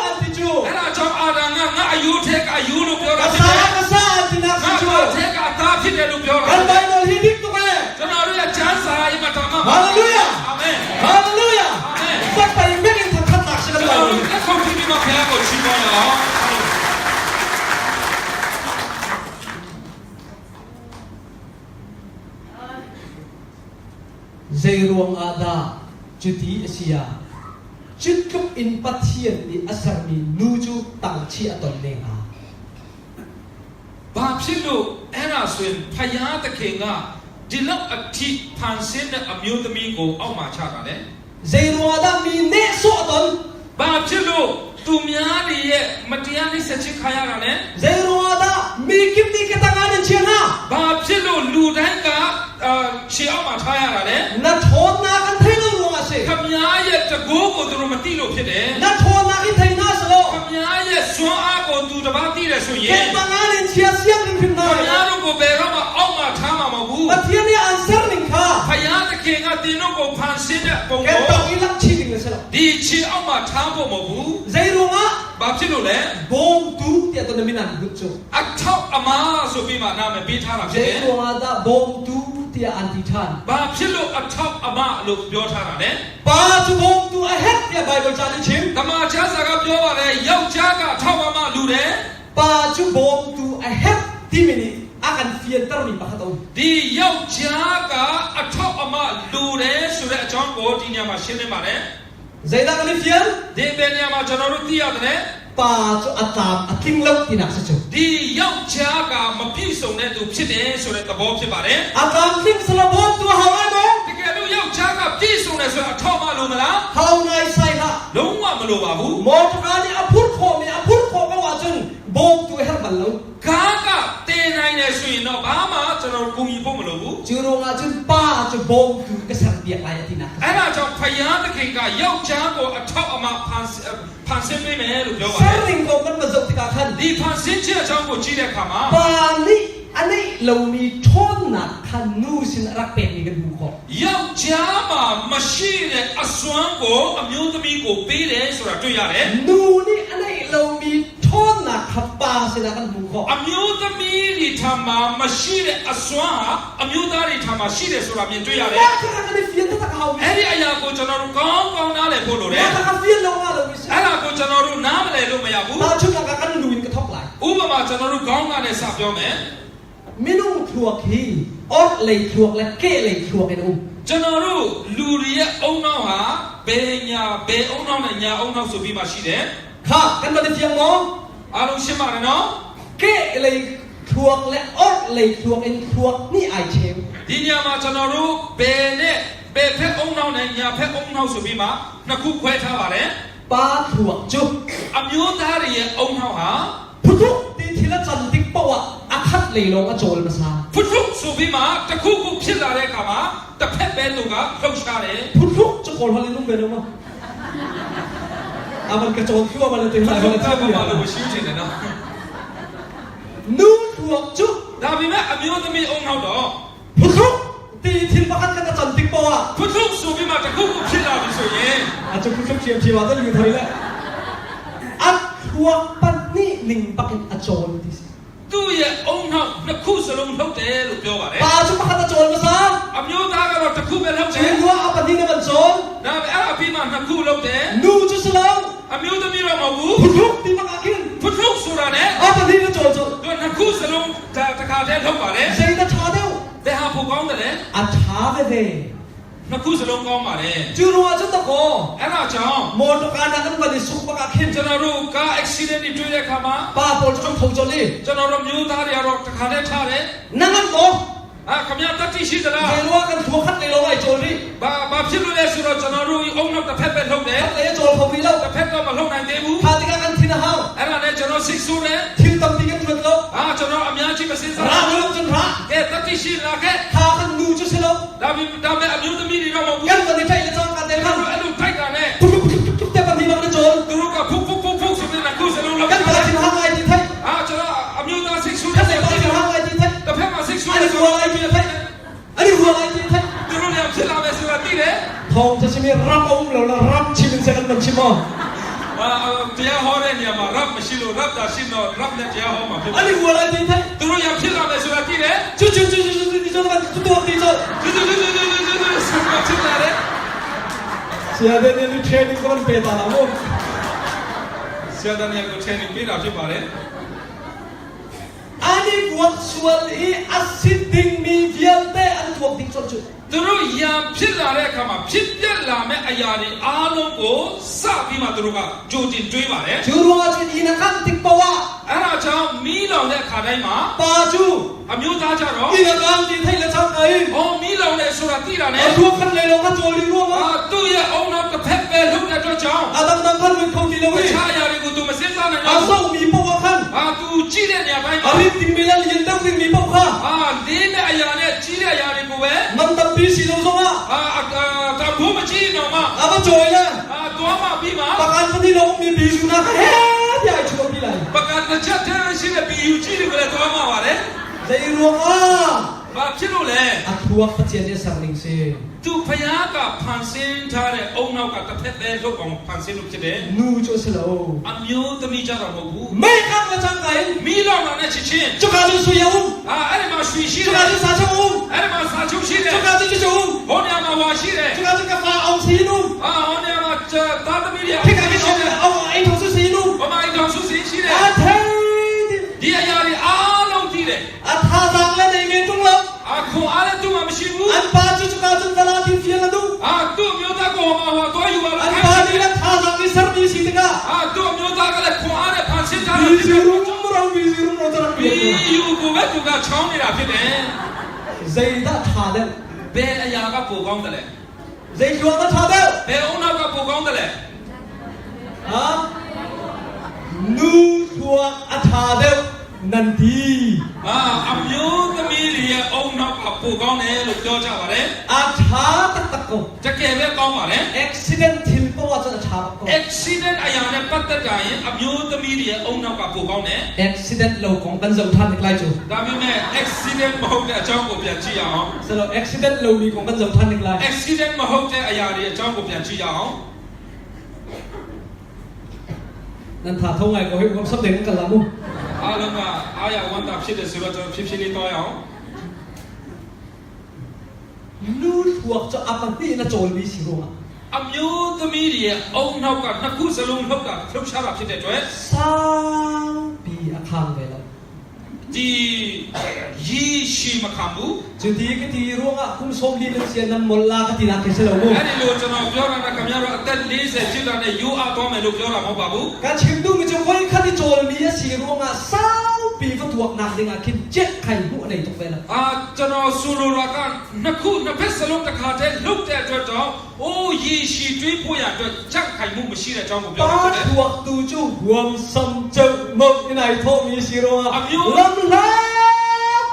an ti chu အဲ့ဒါကြောင့်အာဒံကငါအယိုးထက်ကအယိုးလို့ပြောတာဖြစ်တယ် ka sa an ti na ငါ chu ထက်ကအသားဖြစ်တယ်လို့ပြောတာ kan dai no hi dik to ka ကျွန်တော်တို့ရဲ့ချမ်းသာအင်မတန်မှ hallelujah အာမင် hallelujah tak pa yin begin ta khat nak ကျွန် se တော် ka တို့လက်ခုပ်ပြီးမှဘုရားကိုချီးမွမ်းတော့ zai ruang ada chuti asia chutkup in pathian ni asar mi nu chu tang chi aton le ha ဘာဖြစ်လို့အဲ့ဒါဆိုရင်ဖယားသခင်ကဒီလောက်အထိဖန်ဆင်းတဲ့အမျိုးသမီးကိုအောက်မှာချတာလေ zai ruang ada mi ne so aton ဘာဖြစ်လို့သူများတွေရဲ့မတရားနှိပ်စက်ခြင်းခံရတာလဲ zai ruang ada mi kim ni ka tanga ne chen ha ဘာဖြစ်လို့လူတိုင်းကခြေအောက်မှာထားရတာလဲ na thon na kan thai no ruang ase ခမည်းရဲ့တကိုးကိုသူတို့မသိလို့ဖြစ်တယ် na thon na ki thai na so ခမည်းရဲ့စွမ်းအားကိုသူတစ်ပါးသိတယ်ဆိုရင် ken tanga ne chia siam ning phim ခ na မည်းတို့ကိုဘယ်တော့မှအောက်မှာထားမှာမဟုတ်ဘူး pathian ni answer ning kha ဖယားသခင်ကတင်တို့ကိုဖန်ဆင်းတဲ့ပုံ ken ကို tong ilak chi ning se ဒီခြေအောက်မှာထားဖို့မဟုတ်ဘူး zai ruang ဘာဖြစ်လို့လဲ บงตูเตียตัวนั้นกุจ အထောက်အမဆိုပြီးမှနာမည်ပေးထားတာဖြစ်တယ် เจตัวดาบงตูเตียอันติทัน ဘာဖြစ်လို့အထောက်အမလို့ပြောထားတာလဲ ปาจุบงตูอะเฮดเตียไบเบิลจาริชิม တမန်ကျမ်းစာကပြောပါတယ်ယောက်ျားကအထောက်အမလူတယ် ปาจุบงตูอะเฮดที่มินิอากันเฟียนตรมีปะคะตง ဒီယောက်ျားကအထောက်အမလူတယ်ဆိုတဲ့အကြောင်းကိုဒီညမှာရှင်းနေပါတယ် ไซดากันเฟียน ဒီဘယ်ညမှာကျွန်တော်တို့သိရတယ် ปาจุอะตามอะทิงลกที่นักซะจุ ဒီယောက်ျားကမပြည့်စုံတဲ့သူဖြစ်တယ်ဆိုတဲ့သဘောဖြစ်ပါတယ် อะตามทิงสละบงตูฮาวไอโม တကယ်လို့ယောက်ျားကပြည့်စုံတယ်ဆိုတော့အထောက်အမလိုမလား ฮาวไนไซฮะ လုံးဝမလိုပါဘူး มอตกานี่อะพุทโคมีอะพุทโคก็ว่าจุนบงตูเฮดบัลลง ကားကတင်နိုင်တယ်ဆိုရင်တော့ဘာမှကျွန်တော်ကူညီဖို့မလိုဘူး จูโรงอาจุนป้าจุบงตูก็สังเบียกลายที่นัก အဲ့ဒါကြောင့်ဖယားသခင်ကယောက်ျားကိုအထောက်အမဖန်ဆင်းပေးမယ်လို့ပြောပါတ เส้ ယ် นหนึ่งของมันมาจบที่การขัน ဒီဖန်ဆင်းခြင်းအကြောင်းကိုကြည့်တဲ့အခါမှာ ปานี่อันนี้เรามีโทษหนักขันนูสินรักเป็นมีกันบุคคล ယောက်ျားမှာမရှိတဲ့အစွမ်းကိုအမျိုးသမီးကိုပေးတယ်ဆိုတာတွေ့ရတယ် นูนี่อันนี้เรามีโทษหนักขับปาสินกันบุคคล အမျိုးသမီးတွေထံမှာမရှိတဲ့အစွမ်းဟာအမျိုးသားတွေထံမှာရှိတယ်ဆိုတာမြင်တွေ့ရတယ် ว่าคือการเฟียนที่ตะเขา အဲ့ဒီအရာကိုကျွန်တော်တို့ကောင်းကောင်းนาးလည်ဖို့လိုတယ် ว่าการเฟียนเราว่าเรามี အဲ့ဒါကိုကျွန်တော်တို့နားမလည်လို့မရဘူး ตาชุดการกันนูนกระทบไหล ဥပမာကျွန်တော်တို့ခေါင်းကနေစပြောမယ် ไม่นุ่งถั่วขีออดเลยถั่วและเก้เลยถั่วไอ้นุ่ม ကျွန်တော်တို့လူတွေရဲ့အုံနောက်ဟာဘယ်ညာဘယ်အုံနောက်နဲ့ညာအုံနောက်ဆိုပြီးမှရှိတယ် ค่ะกันมาเฟียงมอง အားလုံးရှင်းပါတယ်နော် เก้เลยถั่วและออดเลยถั่วเอ็นถั่วนี่ไอเชล ဒီညမှာကျွန်တော်တို့ဘယ်နဲ့ဘယ်ဖက်အုံနောက်နဲ့ညာဖက်အုံနောက်ဆိုပြီးမှနှစ်ခုခွဲထားပါတယ် ปาถั่วจุบ အမျိုးသားတွေရဲ့အုံနောက်ဟာ พุทธุตีทีละจันติกปะวะอาคัดเลยลงอโจลมาซา ဖွတ်ဖွတ်ဆိုပြီးမှတစ်ခုခုဖြစ်လာတဲ့အခါမှာတစ်ဖက်ပဲသူကလှုပ်ရှားတယ် พุทธุจะโกนพอเลยนุ่มเป็นมั้งมันกระโจนขึ้นมาเลยตี ဖွ หา တ် ย ဖွ มา တ် เลย က เที่ยว ဘာ เดียว လို့ရှိနေတယ်နော် นูถั่วจุบ ဒါပေမဲ့အမျိုးသမီးအုံနောက်တော့ พุทธุตีทีละคัดกันจันติกปะวะ ဖွတ်ဖွတ်ဆိုပြီးမှတစ်ခုခုဖြစ်လာပြီဆိုရင် อาจจะพุทธุเทียมทีว่าต้องอยู่ไทยแหละอัดถั่วปันนี่หนึ่งปักอโจลดิ သူ့ရဲ့အုံနောက်နှစ်ခုစလုံးလှုပ်တယ်လို့ပြောပါတယ် ปาจุบปักอโจลมาซา အမျိုးသားကတော့တစ်ခုပဲလှုပ်တ จี ယ် นว่าเอาปันนี่เนี่ยมันโจล ဒါပေမဲ့အဲ့အပြီးမှနှစ်ခုလှုပ်တယ် นูจุสลอง အမျိုးသမီးတော့မဟုတ် พุ ဘူး ทธุตีปักอาคิน ဖွတ်ဖွတ်ဆိုတာနဲ့ เอาปันนี่เนี่ยโจลโจล သူနှစ်ခုစလုံးတစ်ခါတည်းလှုပ်ပါတယ် เซนตะชาเดียว ဘယ်ဟာပိုကောင်းတယ်လဲ อาชาเวเด နှစ်ခုစလုံးကောင်းပါတယ် จูรัวจุตะโก အဲ့ဒါကြောင့် โมตการนักันวันนี้สุกปากเข้ม ကျွန်တော်တို့ကား accident တွေတွေ့တဲ့အခါမှာ ป้าโปลจงทงจลี ကျွန်တော်တို့မျိုးသားတွေကတော့တစ်ခါတည်းထားတယ် นักันโก ခမရတတိရှိသလား เจรัวกันทัวคัดในโลกไอโจลี ဘာဖြစ်လို့လဲဆိုတော့ကျွန်တော်တို့အုံနောက်တစ်ဖက်ပဲလှုပ်တယ် คัดเลยโจลพอวีแล้ว တစ်ဖက်တော့မလှုပ်နိုင်သေးဘူး พาติกันทินาฮาว အဲ့ဒါနဲ့ကျွန်တော်စိတ်ဆိုးတယ် ทิมตัมติกันทุนโล ကျွန်တော်အများကြီးမစင်စား ราโลกจนพระ ကဲတတိရှိလာခဲ့ พากันนูจุสิโล ဒါပေမဲ့အမျိုးသမီးတွေတော့မဟုတ်ဘူး ยันวันนี้ใช่จะจ้องกันเต็ม ကျွန် ขัน တော်အဲ့လိုထိုက်တာနဲ့ ทุกแต่ปันนี้มันโจล သူတို့ကဖုတ်ဖုတ်ဖုတ်ဖုတ်ဆိုပြီးနှစ်ခုစလုံးလှုပ် กัน တယ် เวลาทินาฮาวไอจีไทย ကျွန်တော်အမျိုးသားစိတ်ဆိုး กั တယ် นเวลาทินาฮาวไอจีไทย တစ်ဖက်မှာစိတ်ဆိုး อัน တယ် นี้ ဆို หัว တော့ ไอจีไทยอันนี้หัวไอจีไทย သူတို့လည်းဖြစ်လာမယ်ဆိုတာသိတယ် ทองจะชิมีรับองค์เรารับชิมินเซกันมันชิมอ တရားဟောတဲ့နေရာမှာ rap မရှိလို့ rap တာရှိတော့ rap နဲ့တရားဟောမှာဖြစ် อันนี้หัวไอจีไทย သူတို့ရဖြစ်လာမယ်ဆိုတာသိတယ် จุดิโจกันตัวตีโจ သူဆိုတာဖြစ်လာတယ် เสียเดนี่เทรนนิ่งก็มันเปตาละโม ဆရာတန်ရဲ့ကို training ပေးတာဖြစ်ပါတယ် อันนี้พวกส่วนอีอัสซิดิงมีเดียเตอันพวกดิงจุ သူတို့ရံဖြစ်လာတဲ့အခါမှာဖြစ်ပြက်လာမဲ့အရာတွေအားလုံးကိုစပြီးမှသူတို့ကကြိုတင်တွေးပါတယ် จูรัวจุอีนักันติกปะวะ အဲ့ဒါကြောင့်မီးလောင်တဲ့အခါတိုင်းမှာ ปาจู အမျိုးသားကြတော့ อีนักันจีไทยละชักไอ မီးလောင်တဲ့ဆိုတာသိတာနဲ့ เอาทัวคันเลยลงก็โจลีรัวมา သူ့ရဲ့အုံနောက်တစ်ဖက်ပဲလှုပ်တဲ့အတွက်ကြောင့် อาดังคันวิคงจีล တ วี ခြားအရာတွေကိုသူမစင်စားနိုင် อา တော့ ส่งมีปะวะคัน သူကြည့်တဲ့နေရာတိုင်း อา မှာ ริติงเมลันยันตั้งติงมีปะวะ လေးနဲ့အရာနဲ့ကြီးတဲ့အရာတွေကိုပဲ มันตับปีสีลงซงอ่ะ တဘုံမကြီးတော့မှ อามาโจยละ သွားမှပြီးမှ ปากการปฏิลงมีบีชูนะเฮ้ยใหญ่ชัวร์พี่ไร ပကံတစ်ချက်တည်းရှိတဲ့ BU ကြီးတွေကလည်းသွားမှပါတယ် ใจรัวอ่ะ ဘာဖြစ်လို့လဲ อัฐวกปัจเจเนสังลิงเซ သူဖယားကဖန်ဆင်းထားတဲ့အုံနောက်ကတစ်ဖက်သေးလောက်အောင်ဖန်ဆင်းလို့ဖြစ်တယ် นูโจสโล အမျိုးသမီးကြတော့မဟုတ်ဘူး ไม่ข้างมาจังไง မီးလောင်လာတဲ့ချစ်ချင်း จุกาจุสุยอุ้ม အဲ့ဒီမှာရွှေရှိ จุ တ กา ယ် จุสาชะอุ้ม အဲ့ဒီမှာစာချုပ်ရှိတယ် จุกาจุจุอุ้ม ဟောနေရာမှာဝါရှိတယ် จุกาจุกาฟ้าเอาสีนุ่ม ဟောနေရာမှာသားသမီးတွေ พี่กาพี่ชมเอาไอ้ทองสุสีนุ่ม ဘာမှတောင်စုစင်းရှိတယ် อาเท ဒီအရာတွေအားလုံးကြည့်တယ် อาทาสังและในเงินทุกล အခုအားလည်းသူမှမရှိဘူး อันปาจุกาจุเวลาที่เฟียละดู သူ့မျိုးသားကိုဟောမှာတော့ယူပါ อัน လား ปานี่ละทาสังที่สรบีสีตกา သူ့မျိုးသားကလည်းခွန်အားနဲ့ဖန်ဆင်းထားတာ บี ဖြစ် ซี တယ် รุมมเราบีซีรุมเราจะรับ ဒီ เบีย ယူကိုပဲသူကချောင်းနေတာဖြစ်တယ် เซดาทาเด ဘယ်အရာကပိုကောင်းတယ်လဲ เซจวงก็ทาเด ဘယ်အုံနောက်ကပိုကောင်းတယ်လဲ ฮะนูทัวอาทาเดนันดี အမျိုးသမီးတွေရဲ့အုံနောက်ကပိုကောင်းတယ်လို့ပြောကြပါတယ် อาทาตะตะโก တကယ်ပဲကောင်းပါတယ် accident ทิลปะว่าจะทาโก accident အရာနဲ့ပတ်သက်တာရင်အမျိုးသမီးတွေရဲ့အုံနောက်ကပိုကောင်းတယ် accident เราของกันเราท่านอีกหลายจู ဒါပေမဲ့ accident မဟုတ်တဲ့အကြောင်းကိုပြန်ကြည့်အောင် สำหรับ accident เรามีของกันเราท่านอีกหลาย accident မဟုတ်တဲ့အရာတွေအကြောင်းကိုပြန်ကြည့်အောင် นั่นถาเท่าไงก็ให้ความสำเร็จกันละมุ အားလုံးကအားရဝမ်းသာဖြစ်တယ်ဆိုတော့ကျွန်တော်ဖြည်းဖြည်းလေးတွားရအောင် นูทัวจะอัปปีนะโจลมีสิโรง အမျိုးသမီးတွေရဲ့အုံနောက်ကနှစ်ခုစလုံးနှုတ်တာလှုပ်ရှားတာဖြစ်တဲ့အတွက် สามปีอาคารเวลา ဒီရီရှိမခံဘူး จุดที่ก็ที่โรงอ่ะคุณสมดีเป็นเสียนันมลลากตินาเกษตรมุ အဲ့ဒီလိုကျွန်တော်ပြောတာကခင်ဗျားတို့အသက်40ဖြစ်တာနဲ့ယူအားသွားမယ်လို့ပြောတာမဟုတ်ပါဘူး การชิมดูมันจะค่อยขั้นที่โจลมีสิโรงอ่ะสามปีก็ตัวหนักเด้งอ่ะคิดเจ็ดไข่บุในตกเวลา ကျွန်တော်ဆိုလိုတာကနှစ်ခုနှစ်ဖက်စလုံးတစ်ခါတည်းလှုပ်တဲ့အတွက်တော့အိုးရီရှိတွေးဖို့ရအတွက်ချက်ခိုင်မှုမရှိတဲ့အကြောင်းကိုပြော ป้า တာဖြစ်တယ် ทัวตูจูหวมสัมเจ้าหมกในท้องมีสิโรงอ่ะลำลา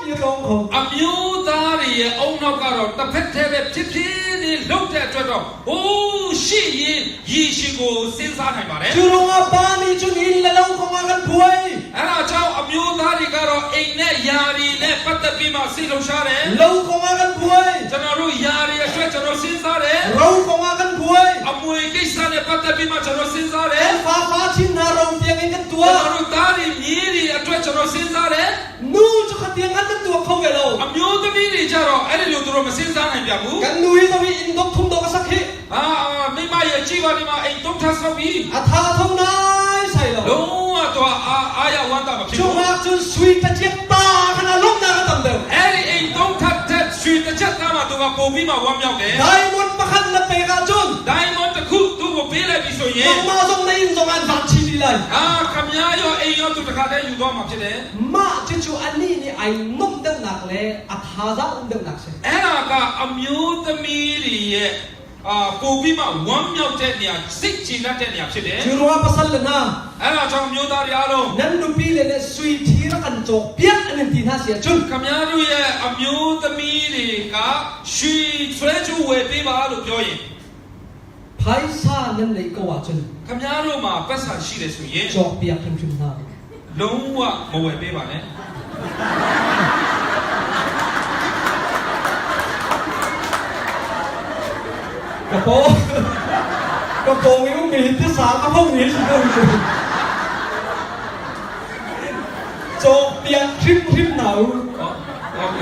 ปีโรงของ အမျိုးသားတွေရဲ့အုံနောက်ကတော့တစ်ဖက်တည်းပဲဖြစ်ဖြစ်နေလှုပ်တဲ့အတွက်တော့အိုးရှိရင်ရီရှိကိုစဉ်းစားနိုင်ပါတယ် จูโรงอ่ะป้านี่จุนีละลงของอากันป่วย အဲ့ဒါကြောင့်အမျိုးသားတွေကတော့အိမ်နဲ့ယာရီနဲ့ပတ်သက်ပြီးမှစိတ်လှုပ်ရှားတယ် ลงของอากันป่วย ကျွန်တော်တို့ယာရီအတွက်ကျွန်တော်စဉ်းစားတယ် เราของอากันป่วย အမွေကိစ္စနဲ့ပတ်သက်ပြီးမှကျွန်တော်စဉ်းစားတယ် เอ็นฟ้าฟ้าชินนาเราเตียงกันตัว ကျွန်တော်တို့သားတွေမြေးတွေအတွက်ကျွန်တော်စဉ်းစားတယ် นูจะขัดเตียงกันตัวเขาเวลา အမျိုးသမီးတွေကြတော့အဲ့ဒီလိုသူတို့မစဉ်းစားနိုင်ကြဘူး กันนุยจะมีอินดกทุ่มดอกสักที မိမရဲ့ကြည်ပါဒီမှာအိမ်တုံးထဆောက်ပြီး อาทาทงนายใส่เรา လုံးဝတော့အာရဝမ်းတာမဖြစ် ช่วง ဘူး มากจนสวีทเจี๊ยบตาขนาดล้มหน้ากันต่ำเดิม အဲ့ဒီအိမ်တုံးထတဲ့ရွှေတစ်ချက်သားမှသူကပုံပြီးမှဝမ်းမြောက်တယ် ไดมอนด์ประคันและเปกาจุน ဒိုင်မွန်တစ်ခုသူ့ကိုပေးလိုက်ပြီဆိုရ ล င် งมาส่งในอินส่งงานฝากชีดีเลย ခမည်းရောအိမ်ရောသူတစ်ခါတည်းယူသွားမှာဖြစ်တယ် มาจิจูอันนี้นี่ไอ้นุ่มเดิมหนักเลยอาทาจะอุ้มเดิมหนักเสีย အဲ့ဒါကအမျိုးသမီးတွေရဲ့ပုံပြီးမှဝမ်းမြောက်တဲ့နေရာစိတ်ချတဲ့နေရာဖြစ်တယ် จูรัวปัสสัลนะ အဲ့ဒါကြောင့်မျိုးသားတွေအားလုံး นั่นดูปีเลยเนี่ยสวีททีรักันโจเปียกอันนี้ทีน่าเสียจุน ခမည်းတို့ရဲ့အမျိုးသမီးတွေကရွှေဆွဲချိုးဝယ်ပေးပါလို့ပြောရင် ไพศาลนั่นเลยก็ว่าจุน ခမည်းတို့မှာပတ်စံရှိတယ်ဆိုရင် โจเปียกขึ้นขึ้นหน้า လုံးဝမဝယ်ပေးပါနဲ့ กระโปงกระโปงยังมีที่สามกระโปงมีสิโดนโจเปียกขึ้นขึ้นหนาว โอเค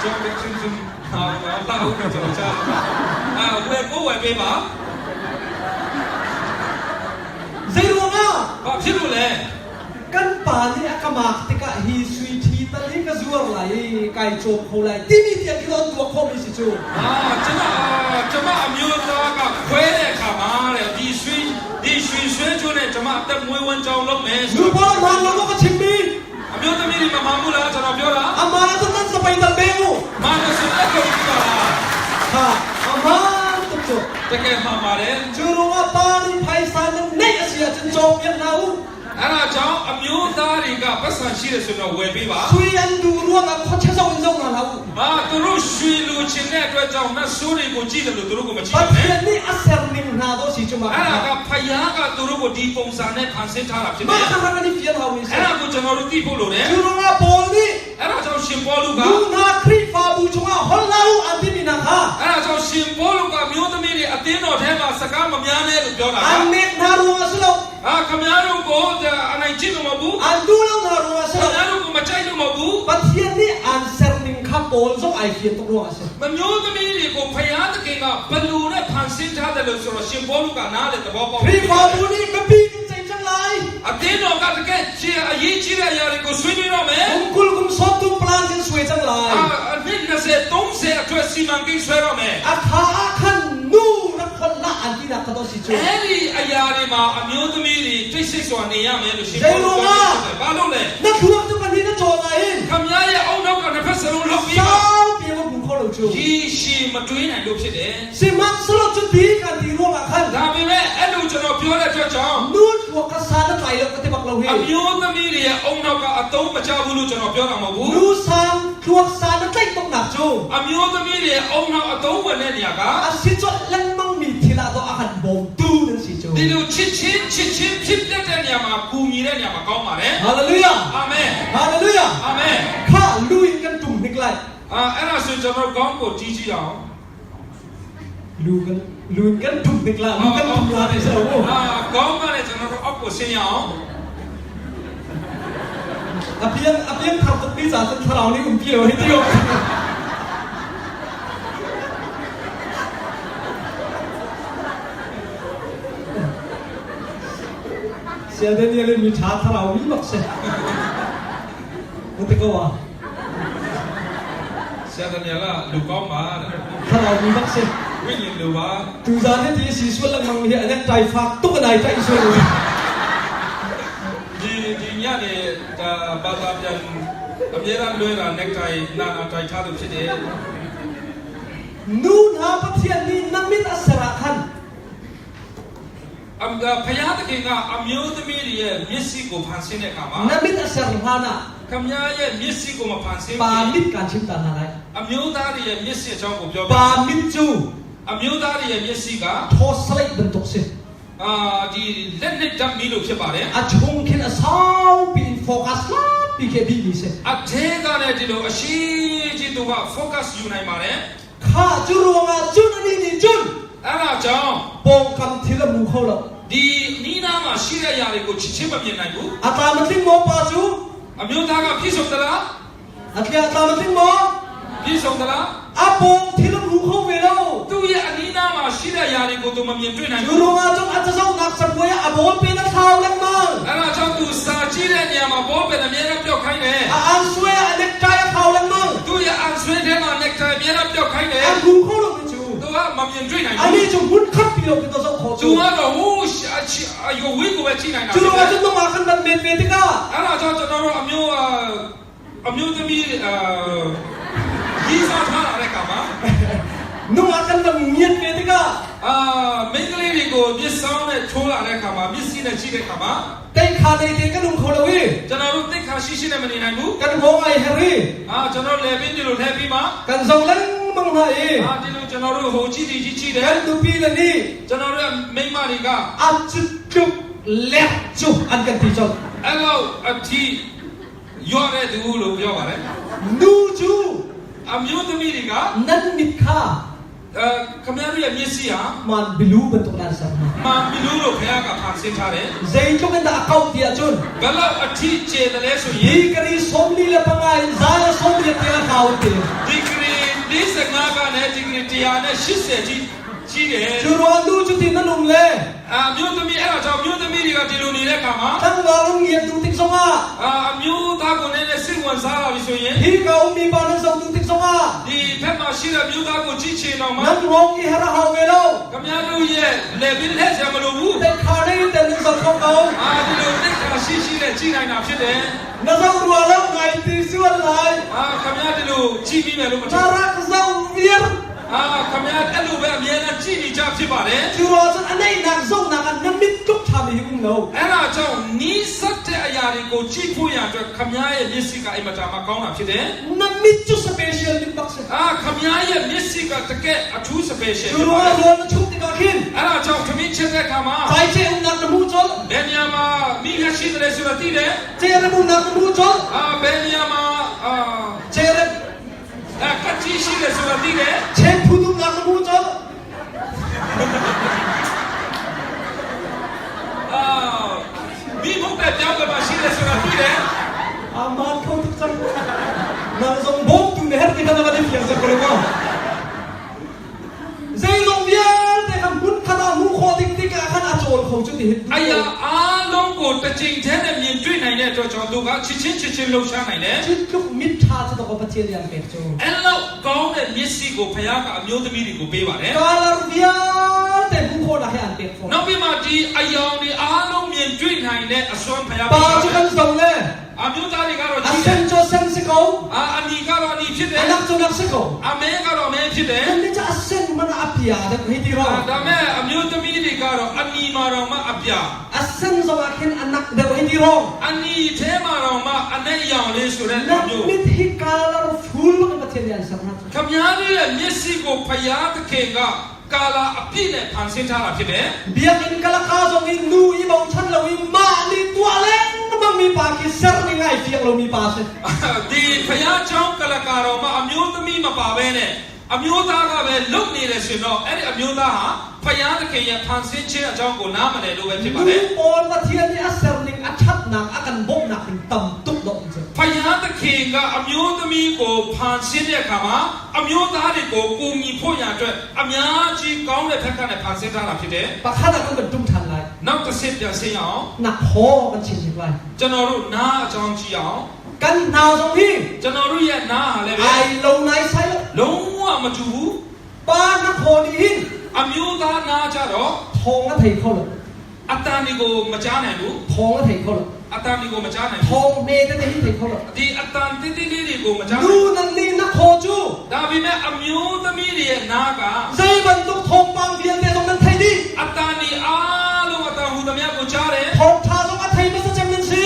ကျွန်တော်ချင်းချင်းတာဟုတ်ကဲ့ကျွန်တော်ချာဝယ်ကိုဝယ်ပေးပါ เซรุงอ่ะ ဘာဖြစ်လို့လဲ กันป่านี่อากามาติกะฮีสวีทีตะลิกะซัวไหลไก่โจโคไลที่นี่เตียกิโลตัวโคมีสิจู ကျွန်မအမျိုးသားကခွဲတဲ့အခါမှာတဲ့ဒီရွှေဆွဲချိုးနဲ့ကျွန်မအသက်မွေးဝမ်းကြောင်းလုပ်မယ် ลูกพ่อมาแล้วก็ชิมมี အမျိုးသမီးတွေမမှန်ဘူးလားကျွန်တော်ပြောတာ อามาตะนั้นสไปตะเบงู မာနစတဲ့ကိုပြောတာ ค่ะอามาตุโจ တကယ်မှန်ပါတယ် จูรุงอ่ะปานี่ไพศาลนั่นเนี่ยเสียจนโจเปียกหนาว အဲ့ဒါကြောင့်အမျိုးသားတွေကပတ်စံရှိတယ်ဆိုတော့ဝယ်ပေးပါ ซุยอันดูรัวกับโคเชซองซองมาแล้ว သူတို့ရွှေလူချင်းတဲ့အတွက်ကြောင့်နတ်ဆိုးတွေကိုကြည့်တယ်လို့သူတို့ကမကြည့် ปัจ ဘူး เจ နဲ့ กนี่อัสเซอร์นิมนาโดสิจุมา အဲ့ဒါကဖယားကသူတို့ကိုဒီပုံစံနဲ့ဖန်ဆင်းထားတာဖြစ်တ มา ယ် คารานี่เฟียนเฮาวิเซ အဲ့ဒါကိုကျွန်တော်တို့သိဖို့လိုတယ် จูรุงอ่ะโปลนี่ အဲ့ဒါကြောင့်ရှ ရှင်ဘောလူက လူနာခရစ်ဖာဘူးချုံကဟောလာဦးအန်တီမီနာခါ အဲ့ဒါကြောင့်ရှင်ဘောလူကမျိုးသမီးတွေအသင်းတော်ထဲမှာစကားမများနဲ့လို့ပြောတာ အန်မေနာရူဝဆလော ခမည်းတော်ကိုအနိုင်ကျင့်လို့မဟုတ်ဘူး အန်ဒူလောနာရူဝဆ ခမ လော ည်းတော်ကိုမကြိုက်လို့မဟုတ်ဘူး ပတ်စီနီအန်ဆာနင်းခပ်ပေါ်ဇောအိုင်ဖီတူရောအဆ မမျိုးသမီးတွေကိုဖယားသခင်ကဘလူနဲ့ဖန်ဆင်းထားတယ်လို့ဆိုတော့ရှင်ဘောလူကနားလေသဘောပေါက် ခရစ်ဖာဘူးနီမပီကစိတ်ချလိုက် အသင်းတော်ကတကယ်ရှင်အရေးကြီးတဲ့အရာတွေကိုဆွေးနွေးတော့မယ် ကုကုလကုမ်စောတူပလန်ချင်းဆွေချလိုက် အနည်း20-30အတွက်စီမံကိန်းဆွဲတော့မယ် အခါအခန်နူရခလာအန်တီနာကတော့စီချို အဲ့ဒီအရာတွေမှာအမျိုးသမီးတွေတိတ်ဆိတ်စွာနေရမယ်လို့ရှင်ဘောလူကပြောတယ်ဘာလို့လဲ နခုတ်တူပနီနာချောလာရင် ခမည်းရဲ့အုံနောက်ကတစ်ဖက်စလုံးလောက်ပြီး စောင်းပြေမဘူးခေါ်လို့ချို ဒီရှင်မတွေးနိုင်လို့ဖြစ်တယ် စီမတ်ဆလောချဒီကန်တီရောအခန် ဒါပေမဲ့အဲ့လိုကျွန်တော်ပြောတဲ့အတွက်ကြောင့် နူဝကဆာနတိုင်လောကတိဘကလောဟေ အမျိုးသမီးတွေရဲ့အုံနောက်ကအတုံးမချဘူးလို့ကျွန်တော်ပြောတာမဟုတ် နူ ဘူး ဆန်ထွတ်ဆာနတိုင်တော့နာချို အမျိုးသမီးတွေရဲ့အုံနောက်အတုံးဝင်တဲ့နေရာက အစစ်ချလန်မောင်မီထီလာတော့အခန်ဘုံတူနစီချို ဒီလိုချစ်ချင်းဖြစ်တတ်တဲ့နေရာမှာကူညီတဲ့နေရာမှာကောင်းပါတယ် ဟာလေလုယာ အာမင် ဟာလေလုယာ အာမင် ခါလူရင်ကန်တုံနိကလိုက် အဲ့ဒါဆိုကျွန်တော်ကောင်းကိုကြီးကြည့်အောင် လူကန်တုံနိကလိုက်လူကန်တုံလာတယ်ဆိုတော့ ကောင်းကလည်းကျွန်တော်တို့အောက်ကိုဆင်းရအောင် အပြင်းခါတော့ပြီးစားတဲ့ခရောင်းလေးကိုပြေလို့ဟိတရောဆရာတဲ့နေ့လေးမိသားခရောင်းလေးမဆက်ဘယ်ကော ဆရာတော်ကလူကောင်းပါတဲ့ ခရောင်းလေးမဆက် ဝိညာဉ်လူပါ သူစားတဲ့ဒီစီဆွဲလက်မှန်ဟဲ့အဲ့တိုင်ဖာတုတ်နိုင်တိုင်ဆွဲလို့ ဒီညနေဒါဘာသာပြန်အမြဲတမ်းလွှဲတာ necktie နာတိုင်ထားလို့ဖြစ်တယ် နူနာပတိယနီနမစ်အစရာခန် ဖယားသခင်ကအမျိုးသမီးတွေရဲ့မျက်စိကိုဖန်ဆင်းတဲ့အခါမှာ နမစ်အစရာဟာနာ ခမည်းရဲ့မျက်စိကိုမဖန်ဆင်း ပါ ဘူး မစ်ကန်ချင်းတနာလိုက် အမျိုးသားတွေရဲ့မျက်စိအကြောင်းကိုပြောပြ ပါမစ်ကျူ အမျိုးသားတွေရဲ့မျက်စိက ထောစလိုက်ဘန်တော့စင် ဒီလက်နဲ့ဓာတ်မီလို့ဖြစ်ပါတယ် အချုံခင်အဆောင်ပင်ဖိုကတ်လာပိကေဘီလီစေ အထဲကလည်းဒီလိုအရှိကြီးသူက focus ယူနိုင်ပါတယ် ခါကျူရောငါကျူနနီနီကျွန်း အဲ့ဒါကြောင့် ပုံကံထီလမူခေါ်လို့ ဒီနီးနားမှာရှိတဲ့ຢာတွေကိုချစ်ချင်းမမြင်နိုင်ဘူး အတာမသိမောပါကျူ အမျိုးသားကပြည့်စုံသလား အတလအတာမသိမော ပြည့်စုံသလား အပုံထီလမူခေါ်ဝေလို့ သူ့ရဲ့အနီးနားမှာရှိတဲ့ຢာတွေကိုသူမမြင်တွေ့နိုင် ကျူ ဘူး ရောငါကျုံအတဆောက်နတ်စပွေအဘောပင်ထောင်းလက်မန် အဲ့ဒါကြောင့်သူစာကြည့်တဲ့နေရာမှာဘောပဲအမြဲတမ်းပြောက်ခိုင်းတယ် အန်ဆွေအလက်တိုင်ထောင်းလက်မန် သူ့ရဲ့အန်ဆွေထဲမှာ necktie အမြဲတမ်းပြောက်ခိုင်းတယ် အကူခေါ်လို့ကျူ သူကမမြင်တွေ့နိုင် အ ဘူး လီကျုံဘုတ်ခပ်ပြီးတော့တော့ခေါ် သူ ကျူ ကတော့ဟိုးအယိုဝင်းကိုပဲကြည့်နိုင်တာ ကျူရောငါကျုံတော့အခန်းမဲ့မေတက အဲ့ဒါကြောင့်ကျွန်တော်တို့အမျိုးသမီးကြီးစားထားတဲ့ကမှာ နုအခန်းမဲ့မြင့်မေတက မိန်းကလေးတွေကိုမျက်စောင်းနဲ့ထိုးလာတဲ့ခါမှာမျက်စိနဲ့ကြည့်တဲ့ခါမှာ တိတ်ခါနေတဲ့ကလုံခေါ်လို့ ကျွန်တော်တို့သိခါရှိရှိနဲ့မနေနိုင်ဘူး กันဘောไอเฮรี ကျွန်တော်လေပင်းဒီလိုထည့်ပြီးမှ กันส่งลังมังหาเอ ဒီလိုကျွန်တော်တို့ဟိုကြည့်ကြည့်တယ် กันดูปีละนี่ ကျွန်တော်တို့မိန်းမတွေက อัดจุจุเล็บจุอันกันที่จด အဲ့လောက်အထိရွရတဲ့သူလို့ပြောပါတယ် นูจู အမျိုးသမီးတွေက นันมิดค่า ခမရရဲ့မျက်စိဟာ มันบิลูบันตุกนันสัมมา မာမီလူလို့ခင်ဗျားကဖန်ဆင်းထားတယ် เซยจุกันตะอากาศที่จุน ဘယ်လောက်အထိကျေတယ်လဲဆိုရ ยี င် กรีสมลีละปังไอซาละสมลีเตละขาวเต ဒီဂရီ45ကနဲ့ဒီဂရီ180ကြီးတယ် จูรอนดูจุตินันุมเล မျိုးသမီးအဲ့ဒါကြောင့်မျိုးသမီးတွေကဒီလိုနေတဲ့ခါမှာ ทั้งวาลงเงียดูติกสงา အမျိုးသားကိုလည်းစိတ်ဝင်စားလာပြီဆိုရင် ฮีกาอุมีปานันส่งดูติกสงา ဒီဘက်မှာရှိတဲ့မျိုးသားကိုကြည့်ချင်တော့မှ นันรองอีหะระฮาวเวโล ခင်ဗျားတို့ရဲ့လေဘင်းလက်ဆရာမလိုဘူး แต่ขาได้แต่นึงสักเขา ဒီလိုသိခါရှိနဲ့ကြည့်နိုင်တာဖြစ်တယ် นะซาวรัวแล้วไงตีส่วนไหล ခင်ဗျားဒီလိုကြည့်ပြီးမယ်လို့မထင် นารักซาวเวียร์ ခင်ဗျားအဲ့လိုပဲအမြဲတမ်းကြည့်နေကြဖြစ်ပါတယ် จูรอสันอันไหนนักส่งนักน้ำมิดจุกทำให้อุ้มเรา အဲ့ဒါကြောင့်နီးစပ်တဲ့အရာတွေကိုကြည့်ဖို့ရအတွက်ခင်ဗျားရဲ့မျက်စိကအင်မတန်မှကောင်းတာဖြစ်တယ် น้ำมิดจุสเปเชียลมิดบักซ์ ခင်ဗျားရဲ့မျက်စိကတကယ်အထူး special จูรอรัวนัชุกติกาขิน အဲ့ဒါကြောင့်ခမင်းချက်တဲ့ခါမှာ ใจเจอุ้มนักน้ำมูจอล ဘယ်နေရာမှာမိခရှိတယ်ဆိုတော့သိတယ် เจระมูนักน้ำมูจอล ဘယ်နေရာမှာ เจ มาเข้าทุกจังนางทรงบอกตุนเฮร์ที่กันมาได้เพียงสักคนว่าใจลงเบียร์แต่คำพูดขนาดหูคอติ๊กติ๊กขนาดโจรเขาจุดที่เห็น哎呀，阿龙哥的今天的面对奶奶做角度个，七楼上奶奶。จุดลูกมิตรชาจะต้องปฏิเสธอย่างเป็นโจรအဲ့လောက်ကောင်းတဲ့မျက်စိကိုဖခင်ကအမျိုးသမီးတွေကိုပေးပါတယ် กาลาเบียร์แต่หูคอได้ให้อันเป็นฟอน နောက်ပြီးမှဒီအယောင်ဒီအားလုံးမြင်တွေ့နိုင်တဲ့အစွမ်းဖခင် ปาจุกันส่งเลย အမျိုးသားတွေကတော့ อา ကြီး เซ တယ် นโจเซนสิโก အနီကတော့အနီဖြစ်တယ် อานักโจนักสิโก အမဲကတော့အမဲဖြစ်တယ် มันไม่จะอาเซนมันอาเปียแต่ไม่ดีหรอก ဒါမဲ့အမျိုးသမီးတွေကတော့အနီမှာတော့မှအပြ อาเซนสว่าเห็นอันนักเดี๋ยวไม่ดีหรอก အနီထဲမှာတော့မှအနဲ့အယောင်လေးဆိုတဲ့ นัก မျိုး มิตรที่กาลาฟูลกันปฏิเสธอย่างสักนัด ခမည်းတော်ရဲ့မျက်စိကိုဖခင်သခင်ကကာလာအပြည့်နဲ့ဖန်ဆင်းထားတာဖြစ်တယ် เบียกินกะละกาจงอินนูอีบองชันเราอีมาลีตัวเล่นมันมีปากิเซอร์นี่ไงเฟียงเรามีปาเซ ဒီဖခင်เจ้ากလကာတော်မှာအမျိုးသမီးမပါဘဲနဲ့အမျိုးသားကပဲလုတ်နေတယ်ဆိုတော့အဲ့ဒီအမျိုးသားဟာဖခင်သခင်ရဲ့ဖန်ဆင်းခြင်းအကြောင်းကိုနားမလည်လို့ပဲဖြစ်ပါ นู တယ် ปอนมาเทียนนี่อาเซอร์นี่อาชัดหนักอากันบ่มหนักถึงต่ำตุ๊กดอกเจ ဖခင်သခင်ကအမျိုးသမီးကိုဖန်ဆင်းတဲ့အခါမှာအမျိုးသားတွေကိုကိုညီဖို့ရအတွက်အများကြီးကောင်းတဲ့ဘက်ကနဲ့ဖန်ဆင်းထားတာဖြစ်တယ် ปะข้านักมันตุ้มทันไร နောက်တစ်ဆင့်ပြန်ဆင်းရအောင် หนักพอมันชิงไร ကျွန်တော်တို့နားအကြောင်းကြည့်အောင် กันนาวตรงนี้ ကျွန်တော်တို့ရဲ့နားဟာလည်းပဲ ไอลงไหนใช่ လုံးဝမတူဘူး ป้านักโคดีหิน အမျိုးသားနားကြတော့ ทองก็เทเข้าเลย အတန်ဒီကိုမကြားနိုင်ဘူး ทองก็เทเข้าเลย အတန်ဒီကိုမကြားနိုင် ท ဘူး องเนตเตหิเทเข้าเลย ဒီအတန်တိတိလေးတွေကိုမကြားနို ดู င် นั่นนี่นักโคจู ဒါပေမဲ့အမျိုးသမီးတွေရဲ့နားက ใจบรรทุกทองบางเบียนแต่ตรงนั้นไทยดี အတန်ဒီအားလုံးအတန်ဟူသမျှကိုကြားတယ် ทองชาตรงนั้นไทยไม่ใช่จำเป็นสิ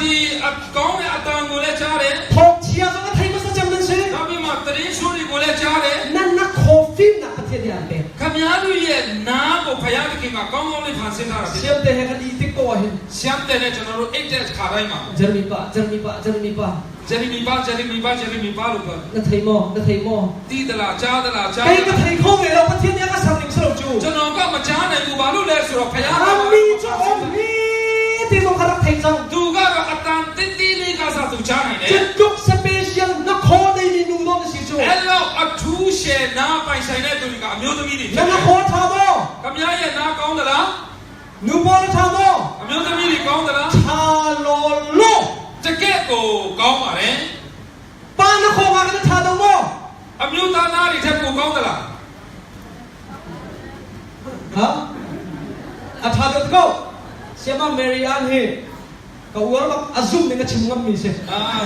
ဒီအကောင်းတဲ့အတန်ကိုလည်းကြားတယ် ทองเชียตรงนั้นไทยไม่ใช่จำเป็นสิ ဒါပေမဲ့တရင်ဆိုးတွေကိုလည်းကြားတယ် นั่นนักโคฟิล์มนักประเทศอย่างเป็น ခမည်းတော်ရဲ့နားကိုဖယားသခင်ကကောင်းကောင်းလေးဖန်ဆင်းထားတာဖြစ် เชี တယ် ยแต่ให้กันอีติ๊กตัวเห็น ရှမ်းတဲ့နဲ့ကျွန်တော်တို့အိတ်တဲ့ခါတိုင်းမှာ เจอร์มีป้าဂျယ်ရီမီပါလို့ပြော นั่นไทยมอนั่นไทยมอ တီးသလားကြားသလားကြား ไอ้ก็ไทยเข้าไปเราประเทศนี้ก็สั่งหนึ่งสโลจู ကျွန်တော်ကမကြားနိုင်ဘူးဘာလို့လဲဆိုတော့ဖယားက อามีจ้องมีที่สงครามไทยจัง သူကတော့အတန်တိတိလေးကစားသူကြားနိုင်တယ် จะยกสเปเชียลนักโคในมีนูโนสิจู အဲ့လောက်အထူးရှယ်နားပိုင်ဆိုင်တဲ့သူတွေကအမျိုးသမီးတွေဖြစ် นั่น တ นั ယ် กโคทามอ ခမည်းရဲ့နားကောင်းသလား นูบอลทามอ အမျိုးသမီးတွေကောင်းသလား ชาโลโล တကယ့်ကိုကောင်းပါတယ် ป้านักโคมากันชาดมอ အမျိုးသားနားတွေထက်ကိုကောင်းသလား ฮะอาชาดมก็เสียมาเมริอันเฮก็วัวแบบอาซุ่มเนี่ยก็ชิมงับมีเส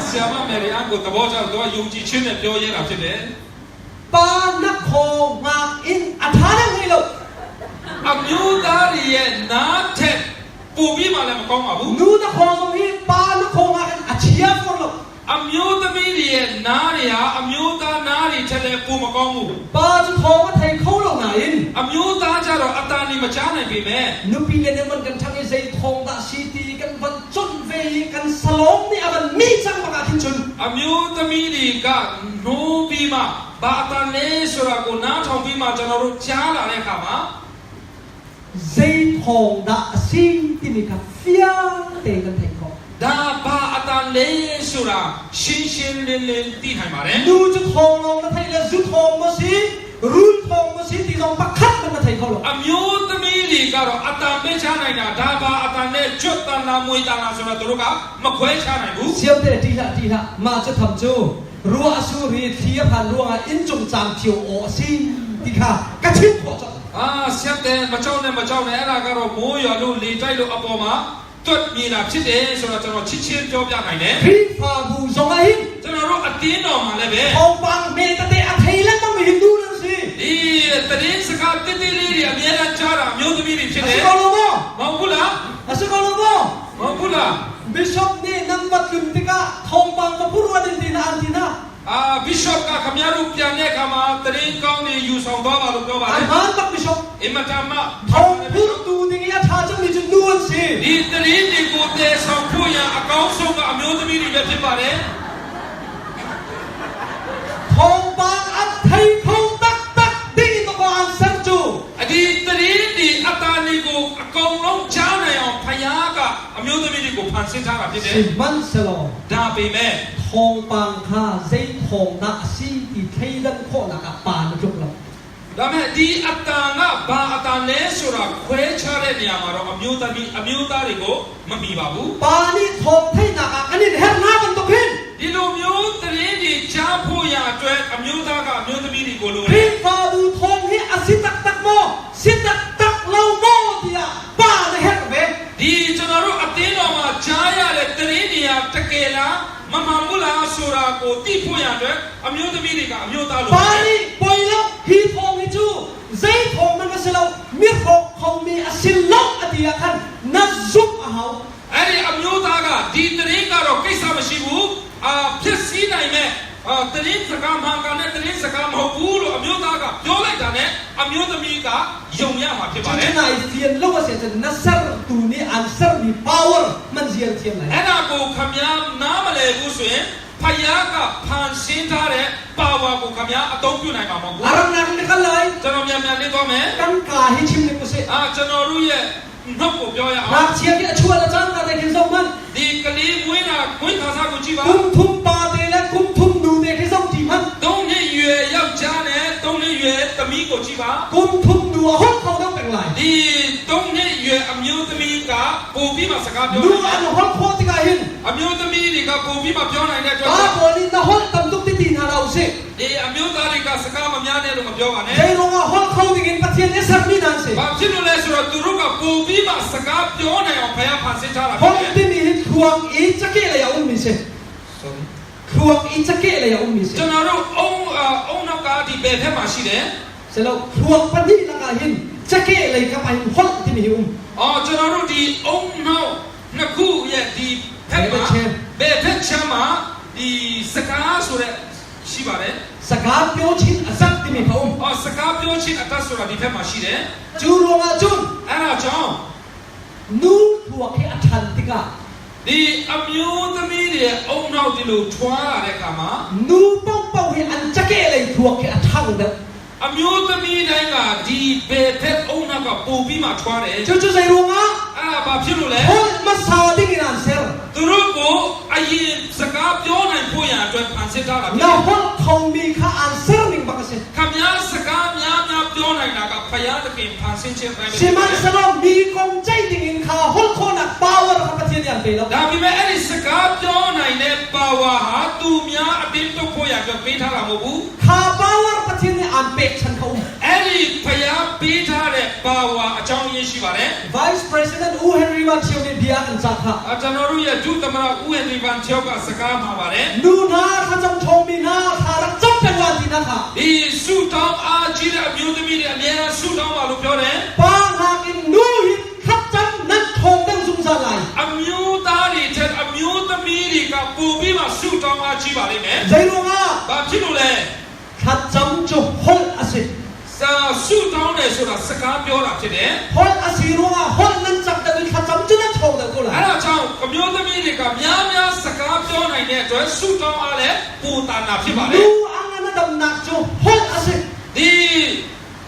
ဆီယာမမယ်ရီအန်ကိုသဘောကျတော့ယုံကြည်ခြင်းနဲ့ပြောရတာဖြစ်တယ် ป้านักโคมาอินอาชาดมให้เรา အမျိုးသားတွေရဲ့နားထက်ပိုပြီးမှလည်းမကောင်းပါဘူး นูนักโคตรงนี้ป้านักโคมากันอาเชียฟอนเรา အမျိုးသမီးတွေရဲ့နားတွေဟာအမျိုးသားနားတွေထက်လည်းပိုမကောင်းဘူး ป้าจะโทรมาไทยเข้าเราไหน အမျိုးသားကြတော့အတန်ဒီမကြားနိုင်ပေမဲ့ นูปีเนี้ยมันกันทั้งไอ้ใจทองตาซีตีกันวันจนเวกันสลองนี่มันมีจังประกาศทิ้งชน အမျိုးသမီးတွေကနိုးပြီးမှဘာအတန်လဲဆိုတာကိုနားထောင်ပြီးမှကျွန်တော်တို့ကြားလာတဲ့အခါမှာ ใจทองตาซีตีมีกันเฟียเตกันไทยเขา ဒါဘာအတန်လဲဆိုတာရှင်းရှင်းလင်းလင်းသိနိုင်ပါတယ် นูจะทองลงมาไทยแล้วจุดทองมาซีรุ่นทองมาซีตีลองประคัดมันมาไทยเขาหรอ အမျိုးသမီးတွေကတော့အတန်ပေးချနိုင်တာဒါဘာအတန်နဲ့ကျွတ်တန်လာမွေတန်လာဆိုတော့တို့ကမခွဲချနိုင်ဘူး เสียบเตทีละมาจะทำจูรัวสูรีเทียพันรัวอินจงจางเทียวโอซีตีค่ะกระชิบขอจ ဆက်တယ်မကြောက်နဲ့အဲ့ဒါကတော့မိုးရွာလို့လေတိုက်လို့အပေါ်မှာတွတ်မြင်တာဖြစ်တယ်ဆိုတော့ကျွန်တော်ချစ်ချင်းပြောပြနိုင်တယ် พี่ฟาบูสมัย ကျွန်တော်တို့အတင်းတော်မှာလည်းပဲ ทองบางเมตเตอไทยแล้วต้องมีฮินดูนั่นสิ ဒီတရင်စကားတိတိလေးတွေအများအားကြားတာမျိုးသမီးတွေဖြစ် อา တယ် สกอลโม မဟုတ်ဘူးလား อาสกอลโม မဟုတ်ဘူးလား บิชอปนี่นังวัดลุนติกาทองบางมาพูดว่าดินนาอันตินา Bishop ကခမရတို့ပြန်တဲ့အခါမှာတရင်ကောင်းတွေယူဆောင်သွားပါလို့ပြောပါ อั တ น ယ် มานตักบิชอป အင်မတန်မှ ทองพูดตูนี่ยาทาจะมีจุดนวลสิ ဒီတရင်တွေကိုတည်ဆောင်ဖို့ရအကောင်းဆုံးကအမျိုးသမီးတွေပဲဖြစ်ပါတယ် ทองบางอันไทยทองตักดีตัวบางสังจู ဒီတရင်ဒီအတားလေးကိုအကောင်လုံးကြားနိုင်အောင်ဖယားကအမျိုးသမီးတွေကို ဖန်ဆင်းထားတာဖြစ်တယ် สิมันสลอง ဒါပေမဲ့ ทองปางค่าใจทองนักซีอีเทลันโคนักปานจุกเรา ဒါပေမဲ့ဒီအတ္တကဘာအတ္တလဲဆိုတာခွဲခြားတဲ့နေရာမှာတော့အမျိုးသားတွေကိုမမီပါဘူး ปานี่ทองให้นักอันนี้เห็นหน้ามันตกพิน ဒီလိုမျိုးတရင်ဒီကြားဖို့ရအတွက်အမျိုးသားကအမျိုးသမီးတွေကိုလို พิ တယ် นฟาดูทองให้อสิตักตักโมสิตักตักเราโมเดียปาเนี่ยเห็นไหม ဒီကျွန်တော်တို့အတင်းတော်မှာကြားရတဲ့တရင်နေရာတကယ်လားမမှန်ဘူးလားဆိုတာကိုသိဖို့ရအတွက်အမျိုးသမီးတွေကအမျိုးသားလို ปานี่ปล่อยแล้วฮีทองให้จูใจทองมันก็เสลามีของเขามีอสิลกอดียคันนับซุปเอา အဲ့ဒီအမျိုးသားကဒီတရင်ကတော့ကိစ္စမရှိဘူးဖြစ်စည်းနိုင်မဲ့တရင်စကားမှန်ကန်တဲ့တရင်စကားမဟုတ်ဘူးလို့အမျိုးသားကပြောလိုက်တာနဲ့အမျိုးသမီးကယုံရမှာဖြစ်ပါ จุ တ ด ယ် ไหนเสียนโลกเสียจะนัสเซอร์ตูนี่อันเซอร์มี power มันเสียนเทียมไหน အဲ့ဒါကိုခမည်းနားမလည်ဘူးဆိုရင်ဖယားကဖန်ဆင်းထားတဲ့ပါဝါကိုခမည်းအသုံးပြုနိုင်မှာမဟုတ်ဘူး อารมณ์นักนี่กันเลย ကျွန်တော်မြန်နေသွားမယ် กันกาให้ชิมในกุศล ကျွန်တော်တို့ရဲ့နှုတ်ကိုပြောရအောင် รักเชียร์ที่ช่วยละจังกันแต่กินสมมัน ဒီကလေးမွေးခါစားကိုကြည့်ပါ กุมทุ่มปาเตและกุมทุ่มดูเด็กที่สมจีมัน 3 နှစ်ရွယ်ယောက်ျားနဲ့3 နှစ်ရွယ်သမီးကိုကြည့်ပါ กุมทุ่มดูห้องเขาต้องเป็นไร ဒီ3 နှစ်ရွယ်အမျိုးသမီးကပို့ပြီးမှစကားပြော ดู နိုင် อั တယ် นห้องโคตรกาหิน အမျိုးသမီးတွေကပို့ပြီးမှပြောနိုင်တဲ့အတွက် ตาโบลินนะห้องตำตุกติตีนาเราสิ ဒီအမျိုးသားတွေကสကားမများနဲ့လို့မပြောပါနဲ့ ใจรงอ่ะห้องเขาติกินปะเทียนเอสร์มีนันสิ ဘာဖြစ်လို့လဲဆိုတော့သူတို့ကပို့ပြီးမှစကားပြောနိုင်အောင်ဖယားဖန်ဆင်းထားတာဖြ ห้อ စ် ง တယ် ที่มีหินควงอีจักเกะเลยอ่ะอุ้มมีสิควงอีจักเกะเลยอ่ะอุ้มมีสิ ကျွန်တော်တို့အုံနောက်ကဒီဘယ်ထက်မှရှိတယ် เสร็จแล้วควงปฏิละกาหินจักเกะเลยกับไอ้ห้องที่มีอุ้ม ကျွန်တော်တို့ဒီအုံနောက်နှစ်ခုရဲ့ဒီဘက်မှာဘယ်ထက်ချမ်းမှာဒီစကားဆိုတဲ့ရှိပါတယ် สกาเปียวชินอสักที่มีพระองค์ စကားပြောချင်းအတတ်ဆိုတာဒီဘက်မှာရှိတယ် จูรงอาจุน အဲ့ဒါကြောင့် นูทัวให้อัฐันติกา ဒီအမျိုးသမီးတွေအုံနောက်ဒီလိုထွားလာတဲ့အခါမှာ นูป้องเป้าให้อันจักเกะเลยทัวให้อัฐังเด้อ အမျိုးသမီးတိုင်းကဒီဘယ်ထက်အုံနောက်ကပို့ပြီးမှထွားတယ် จูใจรงอา အဲ့ဒါဘာဖြစ်လို့လဲ โอ้มาซาดิกินอันเซอร์ သူတို့ကိုအရင်စကားပြောနိုင်ဖို့ရအတွက်ဖန်ဆင်းထားတာဖြစ်တ นา ယ် ห้องเขามีค่าอันเซอร์มิงบักเซ ခမည်းစကားများပြောနိုင်တာကဖယားသခင်ဖန်ဆင်းခြင်းတိုင်းပဲ สิมันสลอมมีกงใจดิกินค่าห้องคนน่ะ power ของประเทศยันไปแล้ว ဒါပေမဲ့အဲ့ဒီစကားပြောနိုင်တဲ့ပါဝါဟာသူများအတင်းထုတ်ဖို့ရအတွက်ပေးထားတာမဟုတ်ဘူး ค่า power ประเทศนี้อันเป็กฉันเขา အဲ့ဒီဖယားပေးထားတဲ့ပါဝါအကြောင်းရင်းရှိပါတယ် Vice President อูเฮนรีวันเชียวเนี่ยเบียกันจากค่ะ ကျွန်တော်တို့ရဲ့ဒုသမရဦးဟန်ဒီဗန်ချောက်ကစကားမှာပါတယ် นูนาข้าจำชงมีนาข้ารักจำเป็นวันที่นะคะ ဒီဆုတောင်းအားကြီးတဲ့အမျိုးသမီးတွေအများအားဆုတောင်းပါလို့ပြောတယ် ป้าหากินนูหินข้าจำนั่นชงตั้งซุ่มซาไล အမျိုးသားတွေထက်အမျိုးသမီးတွေကပို့ပြီးမှဆုတောင်းအားကြီးပါလိမ့်မယ် ใจรงอ่ะ ဘာဖြစ်လို့လဲ ข้าจำจุฮอลอาศิ စာဆုတောင်းတယ်ဆိုတာစကားပြောတာဖြစ်တယ် ฮอลอาศิรงอ่ะฮอลนั่นจับแต่เป็นข้าจำจุนั่นชงแต่กูละ အဲ့ဒါကြောင့်အမျိုးသမီးတွေကများစကားပြောနိုင်တဲ့အတွက်ဆုတောင်းအားလည်းပူတာနာဖြစ်ပါလေ นูอังนั้นดำหนักจุฮอลอาศิ ဒီ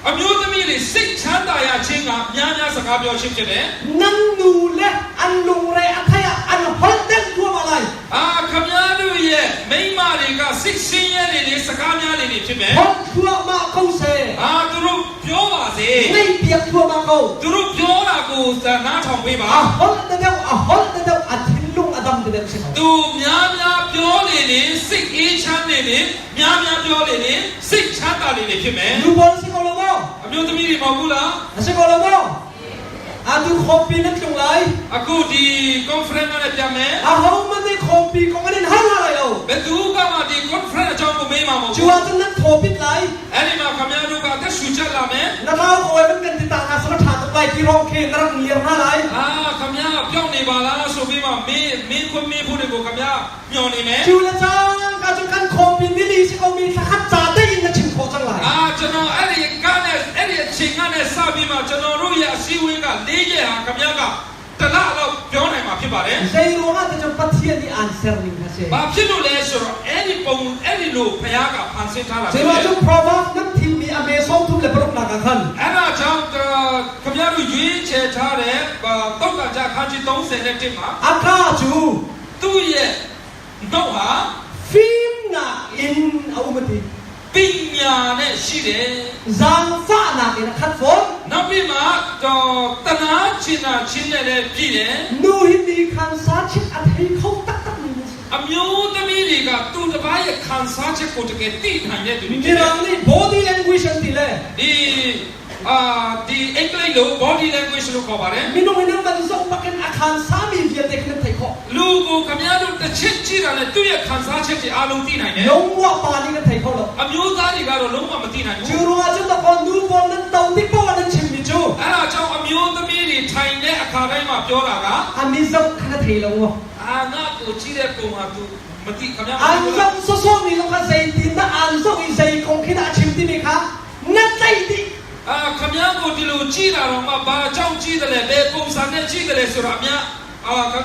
အမျိုးသမီးတွေစိတ်ချမ်းသာရခြင်းကများစကားပြောခြင်းဖြစ်တယ် นั่นนูและอันลุงเรอใครอันฮอลเต็มทั่วมาเลย ခမည်းတော်ရဲ့မိန်းမတွေကစိတ်ဆင်းရဲနေစကားများနေဖြစ်မယ် ฮอลทั่วมาเขาเซ่ သူတို့ပြောပါစေ ไม่เปียกทั่วมาเขา သူတို့ပြောတာကိုနားထောင်ပေးပါ ฮอลเดียวฮอลเดียวอันทิ้งลุงอดัมเดียวเช่น သူများပြောနေစိတ်အေးချမ်းနေများပြောနေစိတ်ချမ်းသာနေဖြစ်မယ် นูบอลสิโกโลโม အမျိုးသမီးတွေမဟုတ်ဘူးလား สิโกโลโมอันดูคอปีนั่นตรงไหน အခုဒီ conference နဲ့ပြန်မယ် อาเขาไม่ได้คอปีของอันนั้นห้างอะไรเรา ဘယ်သူကမှဒီ conference အကြောင်းကိုမေးမှာမဟုတ် จู ဘူး อาจนั้นคอปีไหน အဲ့ဒီမှာခမည်းတော်ကအသက်ရှူချက်လာမယ် นักข่าวคอยมันเป็นติดตามอาสนะฐานตะไคร้ที่ร้องเพลงนั่งเรียนอะไร ခမည်းပြောင်းနေပါလားဆိုပြီးမှမင်းခွင့်မင်းဖို့တွေကိုခမည်းညှော်နေမယ် จูละจ้างการจุกันคอปีนี่ลีสิเขามีขัดจ่าได้ยินนะชิมโคจังไร ကျွန်တော်အဲ့ဒီအချိန်ကနေစပြီးမှကျွန်တော်တို့ရဲ့အစည်းအဝေးက၄ရက်ဟာခမည်းကတလားတော့ပြောနိုင်မှာဖြစ်ပါတယ် ใจรู้ว่าจะปัทเทียนที่อ่านเซอร์ลิงนะเซ่ ဘာဖြစ်လို့လဲဆိုတော့အဲ့ဒီလိုဖယားကဖန်ဆင်းထားတာ ใจว่าจุพรอวานั่นทีมีอเมซอนทุกเลปรุกนักขัน အဲ့ဒါကြောင့်ခမည်းတော်ရွေး င်းချယ်ထားတဲ့တောက်ကကြခါကြီး30မှာ Akaju သူ့ရဲ့နှုတ်ဟာ Fimna in Aumati ပညာနဲ့ရှိတယ် Zangfa na in Khatfon နောက်ပြီးမှတနာချင်တာချင်းနဲ့လည်းပြည်တယ် Nu hindi Kansa Chit at Hey Kong Tak Tak Ni အမျိုးသမီးတွေကသူ့တစ်ပါးရဲ့ခံစားချက်ကိုတကယ်သိနိုင်တဲ့သူတွေ Nirang ni body language ang tila ဒီအင်္ဂလိပ်လို body language လို့ခေါ်ပါတယ် Minong hinang mansong pakin akhan sami via teknik thay ko လူကိုခမည်းတော်တစ်ချက်ကြည့်တာနဲ့သူ့ရဲ့ခံစားချက်တွေအားလုံးသိနိုင်တယ် Long wa pa ni ka thay ko lo အမျိုးသားတွေကတော့လုံးဝမသိနိုင်ဘူး Juro aja ta kon nu kon nan taw ni pa wan chim ni chu အဲ့ဒါကြောင့်အမျိုးသမီးတွေထိုင်တဲ့အခါတိုင်းမှာပြောတာက Ami zong kana thay lo wo ငါကိုကြည့်တဲ့ပုံမှာသူမသိခမည်း An zong so so ni lo ka zai tin na an zong i zai kong kina chim ti ni ka na zai ti ခမည်းကိုဒီလိုကြည့်တာတော့မှဘာကြောင့်ကြည့်တယ်လဲဘယ်ပုံစံနဲ့ကြည့်တယ်လဲဆိုတော့အများ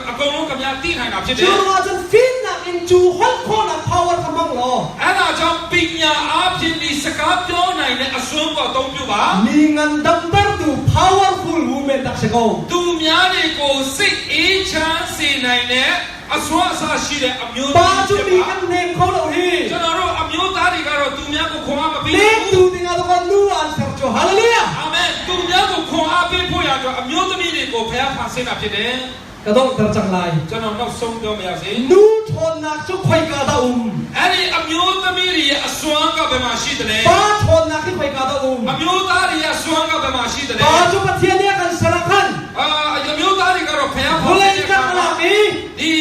အကုန်လုံးခမည်းသိနိုင်တာဖြစ်တယ် Juro aja fin na into hot corner power kamang lo အဲ့ဒါကြောင့်ပညာအားဖြင့်ဒီစကားပြောနိုင်တဲ့အစွမ်းပေါ်အသုံးပြုပါ Ni ngan dam dar tu powerful woman tak se ko သူများတွေကိုစိတ်အေးချမ်းစေနိုင်တဲ့အစွမ်းအစရှိတဲ့အမျိုးသား Ba တွေ chu ဖြစ် ni ပါ kan nem ko lo hi ကျွန်တော်တို့အမျိုးသားတွေကတော့သူများကိုခွန်အားမပေး Nem ဘူး tu ting ado kon nu an ser chu hallelujah အာမင်သူများကိုခွန်အားပေးဖို့ရတော့အမျိုးသမီးတွေကိုဖျားဖန်ဆင်းတာဖြစ်တယ် Kadong dar chang lai ကျွန်တော်နောက်ဆုံးပြောမရစေ Nu thon nak chu khoi ka da အဲ့ဒီအမျိုးသမီးတွေရဲ့အစွမ်းကဘယ်မှာရှိသလဲ Ba thon nak ki khoi ka da အမျိုးသားတွေရဲ့အစွမ်းကဘယ်မှာရှိသလဲ Ba chu pathian ya kan sarakan အမျိုးသားတွေကတော့ဖျားဖန်ဆ Bulai င်းတဲ့အခါ kan မှာ la mi ဒီ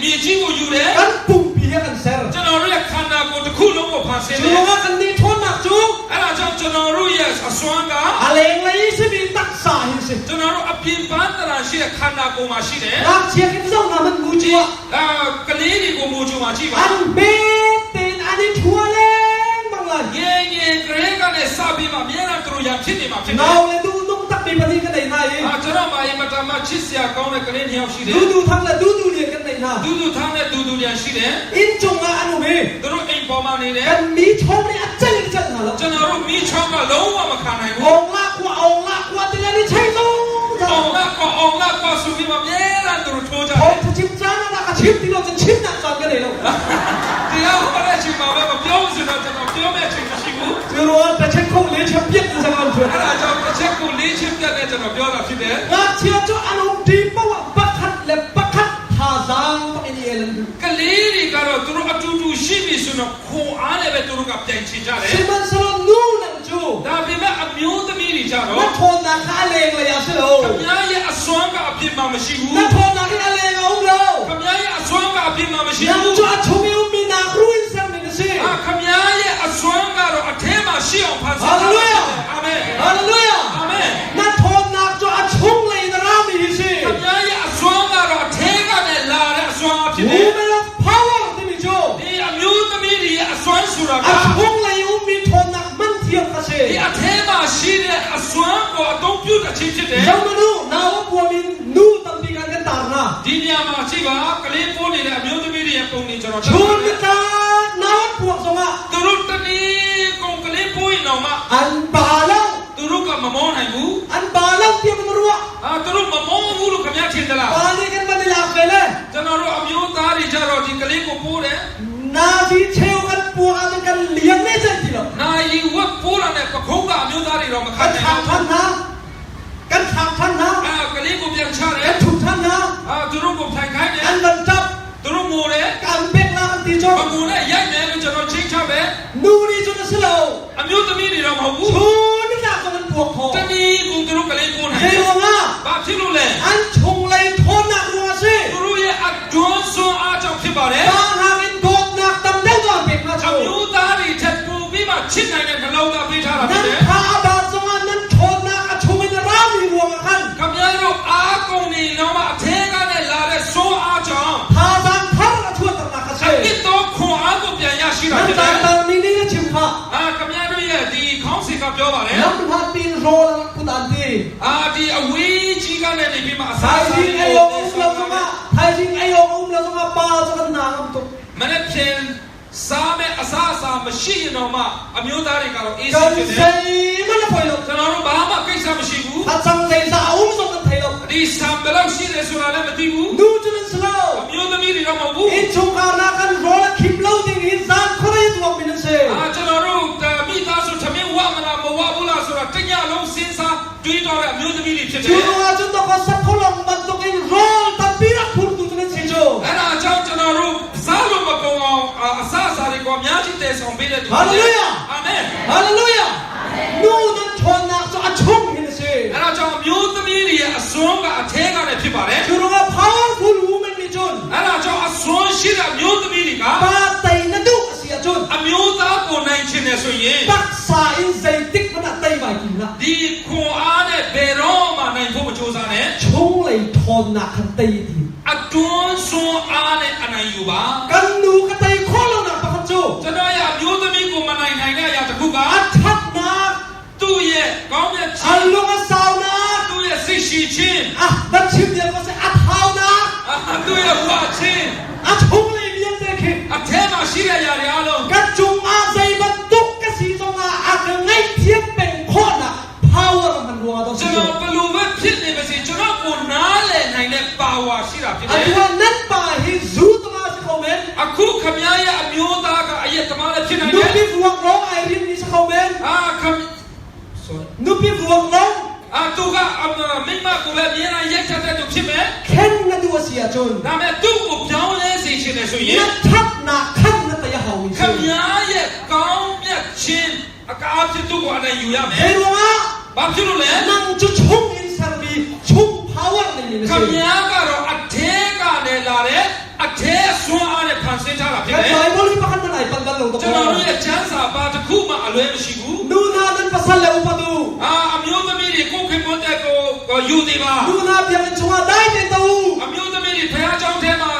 မြေကြီးကိုယူတယ် kan pum pi ya kan ser ကျွန်တော်တို့ရဲ့ခန္ဓာကိုယ်တစ်ခုလုံးကိုဖန်ဆင်းတယ် Chu kan ni thon nak chu အဲ့ဒါကြောင့်ကျွန်တော်တို့ရဲ့အစွမ်းက aleng lai se bi tak sa hin se ကျွန်တော်တို့အပြင်ပန်းတရာရှိတဲ့ခန္ဓာကိုယ်မှာရှိတယ် Nak chia kin zong na man mu chu ကလေးတွေကိုမူချူမှာကြည့်ပါ An be tin ani thua leng mang lai ရေရေကလေးကလည်းစပြီးမှအများအားသူတို့ရဖြစ်နေမှာဖြစ်တယ် Naw le du nong tak bi pathi kan dai na yi ကျွန်တော်မှအင်မတန်မှချစ်စရာကောင်းတဲ့ကလေးနှစ်ယောက်ရှိတယ် Du du thang la du du le kan dai na ဒူဒူထားတဲ့ဒူဒူရရှိတယ် In chung nga anu me သူတို့အိမ်ပေါ်မှာနေတယ် kan mi chom ni achal ni chal na lo ကျွန်တော်တို့မိချောင်းကလုံးဝမခံနိုင်ဘူး Ong la kwa ti la ni chai zo အောင်လာကွာဆိုပြီးမှအများအားသူတို့ထိုးကြတယ် Hoi ta chim cha na ka chim ti lo chen chim na chon ka le lo တရားဟောတဲ့ချိန်မှာပဲမပြောစတော့ကျွန်တော်ပြောမယ့်ချိန်မရှိဘူး Chu ro ta chen ko le chim piet ni sa kan chu အဲ့ဒါကြောင့်တစ်ချက်ကိုလေးချင်းပြတ်တဲ့ကျွန်တော်ပြောတာဖြစ်တယ် Nga chia cho anu di pa wa bakhat le bakhat ha zang pa ni elen ကလေးတွေကတော့သူတို့အတူတူရှိပြီဆိုတော့ခွန်အားနဲ့ပဲသူတို့ကပြန်ချင်ကြတယ် Siman sa lo nu na chu ဒါပေမဲ့အမျိုးသမီးတွေကြတော့ Na thon na ka leng la ya se lo ခမည်းရဲ့အစွမ်းကအပြစ်မှမရှိဘူး Na thon na ki leng ong lo ခမည်းရဲ့အစွမ်းကအပြစ်မှမရှိ Yang ဘူး chu a chung yu mi na ruin sa mi na se ခမည်းရဲ့အစွမ်းကတော့အထဲမှာရှိအောင်ဖန်ဆင်း Hallelujah အာမင် Hallelujah အာမင် Na thon na chu a chung le na ra mi hi se ခမည်းရဲ့အစွမ်းကတော့အထဲကနေလာတဲ့အစွမ်းအဖြစ်တယ် Woman of power ti mi chu ဒီအမျိုးသမီးတွေရဲ့အစွမ်းဆိုတာက A chung le yu mi thon na man thiam ka ဒီ se အထဲမှာရှိတဲ့အစွမ်းကိုအသုံးပြုတဲ့ချင်းဖြစ်တယ် Yang manu na wa pu min nu tam bi kan ka tar na ဒီနေရာမှာရှိပါကလေးပိုးနေတဲ့အမျိုးသမီးတွေရဲ့ပုံတွေကျွန်တော် Chun ka ta na wa pu so nga သူတို့တနည်းကုန်ကလေးပိုးရင်တော့မှ An ba lo သူတို့ကမမောနိုင်ဘူး An ba lo ti ma ruwa သူတို့မမောဘူးလို့ခင်ဗျားထင်သလား Ba ni kan ma ni la fe le ကျွန်တော်တို့အမျိုးသားတွေကြတော့ဒီကလေးကိုပိုးတယ် Na fi cheu kan pu an kan liam ne chen ti lo နာယီဝတ်ပိုးတာနဲ့ပခုံးကအမျိုးသားတွေတော့မခံ Kan နိုင် thak ဘူး than na Kan thak than na ကလေးကိုပြန်ချတယ် Kan thuk than na သူတို့ကိုထိုင်ခိုင်းတယ် An ban tap သူတို့ငိုတယ် Kan bek la kan ti ပ cho ကူနဲ့ရိုက်တယ်လို့ကျွန်တော်ချင်းချပဲ Nu ni chu na se lo အမျိုးသမီးတွေတော့မဟုတ်ဘူး Chun ni la kan pu kho တနည်းကုန်သူတို့ကလေးပိုးနိုင် He တယ် lo nga ဘာဖြစ်လို့လဲ An chung le thon na ruwa se သူတို့ရဲ့အတွန်းစွမ်းအားကြောင့်ဖြစ်ပါတယ် Ba ha in god na tam dang do bek na အ chu မျိုးသားတွေထပ်ပို့ပြီးမှချစ်နိုင်တဲ့နှလုံးသားပေးထားတာဖြစ် Nan တယ် kha ba so nga nan thon na ka chung in ra mi ruwa nga kan ခမည်းတော်အားကုန်နေတော့မှအထဲကနေလာတဲ့စွမ်းအားကြောင့် Ha ban thar ka chu ta na ka အ se စ်တော်ခွန်အားကိုပြန်ရရှိတာ Nan ဖြစ်တယ် ta ta ni ni chim kha ခမည်းတော်ရဲ့ဒီခေါင်းစဉ်ကပြောပါတယ် Lam ha tin ro la ku dan ti ဒီအဝေးကြီးကနေနေပြီးမှအစား Thai စား jing ai ong la so nga Thai jing ai ong la so nga pa so kan na ngam to မနေ့ဖြန်စားမဲ့အစားအစာမရှိရင်တော့မှအမျိုးသားတွေကတော့အေးစိ Kan ဖြစ်တယ် sei ma na phoi lo ကျွန်တော်တို့ဘာမှကိစ္စမရှိဘူး Ha chang le sa um ဒီစံဘယ်လောက်ရှိတယ်ဆိုတာလည်းမသိဘူး Nu chun slow. အမျိုးသမီးတွေတော့မဟုတ်ဘူး In chungkana kan rola kim loading in zan khore tu min se. ကျွန်တော်တို့မိသားစုသမင်းဝမလားမဝဘူးလားဆိုတာတညလုံးစဉ်းစားတွေးတော့တဲ့အမျိုးသမီးတွေဖြစ်တယ် Chunu ajun to ko sap kholong ban to in roll ta pira phur tu chun se jo. အဲ့ဒါကြောင့်ကျွန်တော်တို့စားလို့မကုန်အောင်အစအစာတွေကိုအများကြီးတည်ဆောင်ပေးတဲ့သူ Hallelujah. အာမင် Hallelujah. Nu nan thon na so achung hin se. အဲ့ဒါကြောင့်အမျိုးသမီးတွေရဲ့အစွမ်းကအထဲကလည်းဖြစ်ပါတယ် Chunu ga powerful woman ni chun. အဲ့ဒါကြောင့်အစွမ်းရှိတဲ့အမျိုးသမီးတွေက Ba tai na du asia chun. အမျိုးသားကိုနိုင်ခြင်းနဲ့ဆိုရင် Pak sa in zai tik na tai bai kin na. ဒီခွန်အားနဲ့ဘယ်တော့မှနိုင်ဖို့မကြိုးစားနဲ့ Chung lai thon na kan tai ti. အတွန်းစွမ်းအားနဲ့အနိုင်ယူပါ Kan nu ka tai kholo na pa chu. ကျွန်တော်ရဲ့အမျိုးသမီးကိုမနိုင်နိုင်တဲ့အရာတစ်ခုက Athak na သူ့ရဲ့ကောင်းမြတ်ခြင်း alung saw na. သူ့ရဲ့စိတ်ရှိခြင်း Dat chim dia ko se athau na. သူ့ရဲ့ဘဝခြင်း Achung lai bian de ke. အထဲမှာရှိတဲ့အရာတွေအားလုံး Ka chung a zai ba tuk ka si so nga a ka ngai thiep pen kho na. Power man ruwa do ကျွန် si. တော်ဘယ်လိုပဲဖြစ်နေပါစေကျွန်တော်ကိုနားလည်နိုင်တဲ့ပါဝါရှိတာဖြစ်တယ် Adwa nan pa hi zu to ma si komen. အခုခမည်းရဲ့အမျိုးသားကအရက်သမားလည်းဖြစ်နိုင်တ Nu ယ် pi vuak lo ai rin ni si komen. ခမ sorry Nu pi vuak lo သူကမိမကိုလည်းမြင်လာရက်ချက်တဲ့သူဖြစ်မယ် ken na du asia chun. ဒါပေမဲ့သူ့ကိုပြောင်းလဲစေချင်တယ်ဆိုရင် Na thak na khan na ta ya hawi ခ si. မည်းရဲ့ကောင်းမြတ်ခြင်းအကားဖြစ်သူ့ကိုအနိုင်ယူရမယ် Hey ruwa ဘာဖြစ်လို့လဲ nang chu chung in sarvi chung power na ni ခ si. မည်းကတော့အထဲကနေလာတဲ့အထဲဆွမ်းအားနဲ့ဖန်ဆင်းထားtaဖြစ်တယ် Kan Bible pa kan na ipan lo to. ကျွန်တော်တို့ရဲ့ကျမ်းစာပါတစ်ခုမှအလွဲမရှိဘူး Nu na nan pasal le upadu. အမျိုးသမီးတွေကိုခင်မွန်းတဲ့ကိုယူနေပါ Nu na biang chunga dai de to. အမျိုးသမီးတွေဖခင်เจ้าထဲမှာ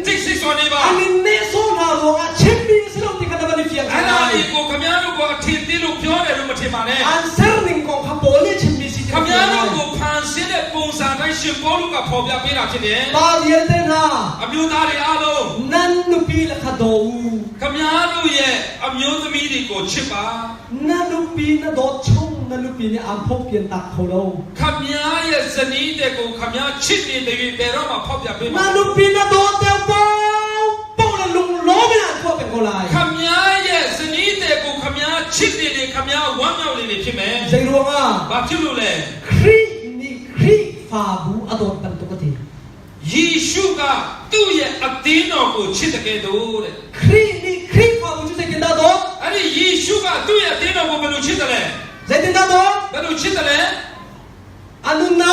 တိတ်ဆိတ်စွာနေပါ Amin ne so na ro a chimmi si lo ti kan ba ni fiang. အဲ့ဒါလေးကိုခင်ဗျားတို့ကအထင်သေးလို့ပြောတယ်လို့မထင်ပါနဲ့ Answer ning kong ka pole chimmi si. ခင်ဗျားတို့ကိုဖန်ဆင်းတဲ့ပုံစံတိုင်းရှင်ပေါလုကဖော်ပြပေးတာဖြစ်တယ် Ba yen de na. အမျိုးသားတွေအားလုံး Nan nu pi la ka do. ခင်ဗျားတို့ရဲ့အမျိုးသမီးတွေကိုချစ်ပါ Na nu pi na do chung na nu pi ni am phok pian tak kho lo. ခင်ဗျားရဲ့ဇနီးတွေကိုခင်ဗျားချစ်နေတဲ့ဘယ်တော့မှဖော်ပြပေးမှာ Na nu pi na do te po. Po la lung lo mi na ko pe ko lai. ခင်ဗျားရဲ့ဇနီးတွေကိုခင်ဗျားချစ်နေတယ်ခင်ဗျားဝမ်းမြောက်နေတယ်ဖြစ်မယ် Zai ro nga. ဘာဖြစ်လို့လဲ Kri ni kri fa bu adon tan to ka ti. ယေရှုကသူ့ရဲ့အသင်းတော်ကိုချစ်တဲ့ကဲ့သို့တဲ့ Kri ni kri fa bu ju se kin da do. အဲ့ဒီယေရှုကသူ့ရဲ့အသင်းတော်ကိုဘယ်လိုချစ်တယ်လဲ Zai tin da do. ဘယ်လိုချစ်တယ်လဲ Anu na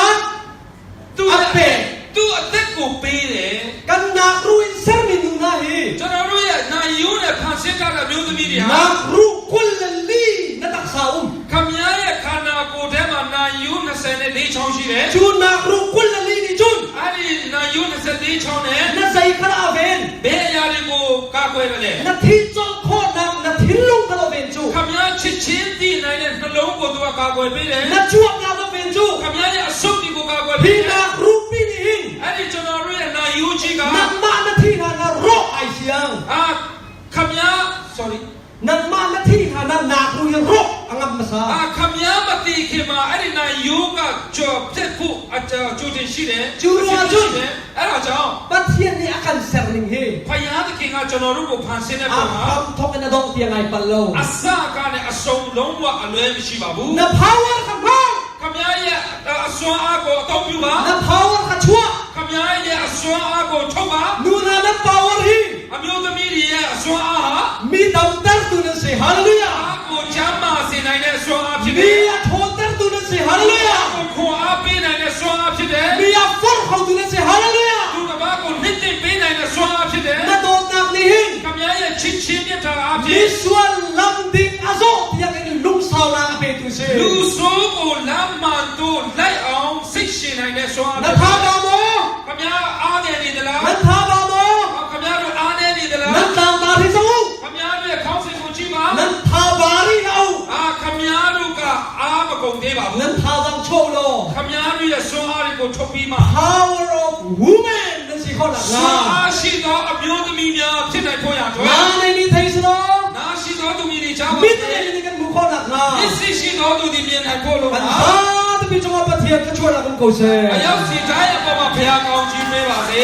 သူ့ရဲ့သူ့အသက်ကိုပေးတယ် kan na ru in ser ni nu na hi. ကျွန်တော်တို့ရဲ့နာယုံနဲ့ဖန်ဆင်းထားတဲ့မျိုးသမီးတွေဟာ Na ru kul li na tak sa um. ခမည်းရဲ့ခန္ဓာကိုယ်ထဲမှာနာယုံ24ချောင်းရှိတယ် Chu na ru kul li ni chun. အဲ့ဒီနာယုံ24ချောင်းနဲ့ Na zai khala aven. ဘယ်အရာတွေကိုကာကွယ်တယ်လဲ Na thi cho kho na thi lung ka lo ven chu. ခမည်းချစ်ချင်းတည်နိုင်တဲ့နှလုံးကိုသူကကာကွယ်ပေးတယ် Na chuak ya lo ven chu. ခမည်းရဲ့အဆုတ်တွေကိုကာကွယ်ပေး Hi တယ် na ru pi ni hin. အဲ့ဒီကျွန်တော်တို့ရဲ့နာယုံကြီးက Na ma na thi na ro ai siang. ခမည်း sorry Na ma na thi na ru yang ro angam masa. ခမည်းမတိခင်မှာအဲ့ဒီနာယုံကကြော်ပြက်ဖို့ကြိုတင်ရှိတယ် ကျူးရွာကျူး အဲ့ဒါကြောင့် Pa thian ni akan ser ning he. ဖယားသခင်ကကျွန်တော်တို့ကိုဖန်ဆင်းတဲ့ပုံမှာ Am thok na dong tiang ai pal lo. အစကနဲ့အစုံလုံးဝအလွဲမရှိပါဘူး Na power ka ma. ခမည်းရဲ့အစွမ်းအားကိုအသုံးပြုပါ Na power ka chua. ခမည်းရဲ့အစွမ်းအားကိုထုတ်ပါ Nu na power hi. အမျိုးသမီးတွေရဲ့အစွမ်းအားဟာ Mi dam tar tu na se hallelujah. အားကိုချမ်းသာစေနိုင်တဲ့အစွမ်းအားဖြစ်တ Mi ယ် ya thon tar tu na se hallelujah. ကိုခွန်အားပေးနိုင်တဲ့စွမ်းအားဖြစ်တယ် Mi ya for khau tu na se hallelujah. သူတစ်ပါးကိုနှစ်သိမ့်ပေးနိုင်တဲ့စွမ်းအားဖြစ်တယ် Na do nak ni hin. ခမည်းရဲ့ချစ်ချင်းမြတ်တာအားဖြ Mi င့် sual lam ding azo tiang ni lung sao na pe tu se. လူဆိုးကိုလမ်းမှန်သို့လိုက်အောင်စိတ်ရှင်နိုင်တဲ့စွမ်းအား Na ဖြစ်တ tha ယ် ba mo. ခမည်းအားနေနေသလား Na tha ba mo. ခမည်းတို့အားနေနေသလား Na tang ta thi so. ခမည်းတို့ရဲ့ခေါင်းစဉ်ကိုကြည့်ပါ Na tha ba ri au. ခမည်းတို့ကအားမကုန်သေးပါဘူး Na tha dang cho lo. ခမည်းတို့ရဲ့စွမ်းအားတွေကိုထုတ်ပြီးမှ Power of woman na si ko na စွမ်း nga. အားရှိသောအမျိုးသမီးများဖြစ်နိုင်ဖို့ရအတွက် Na na ni thai so. နာရှိသောသူမြည်တွေချားပါ Mi ta ni kan mu ko na nga. မျက်စိရှိသောသူသည်မြင်နိုင်ဖို့လို Kan ပါ ha tu pi chong pa thi 别的出来我口水。အရောက်စီတိုင်းအပေါ်မှာဖခင်ကောင်းကြီးပေးပါစေ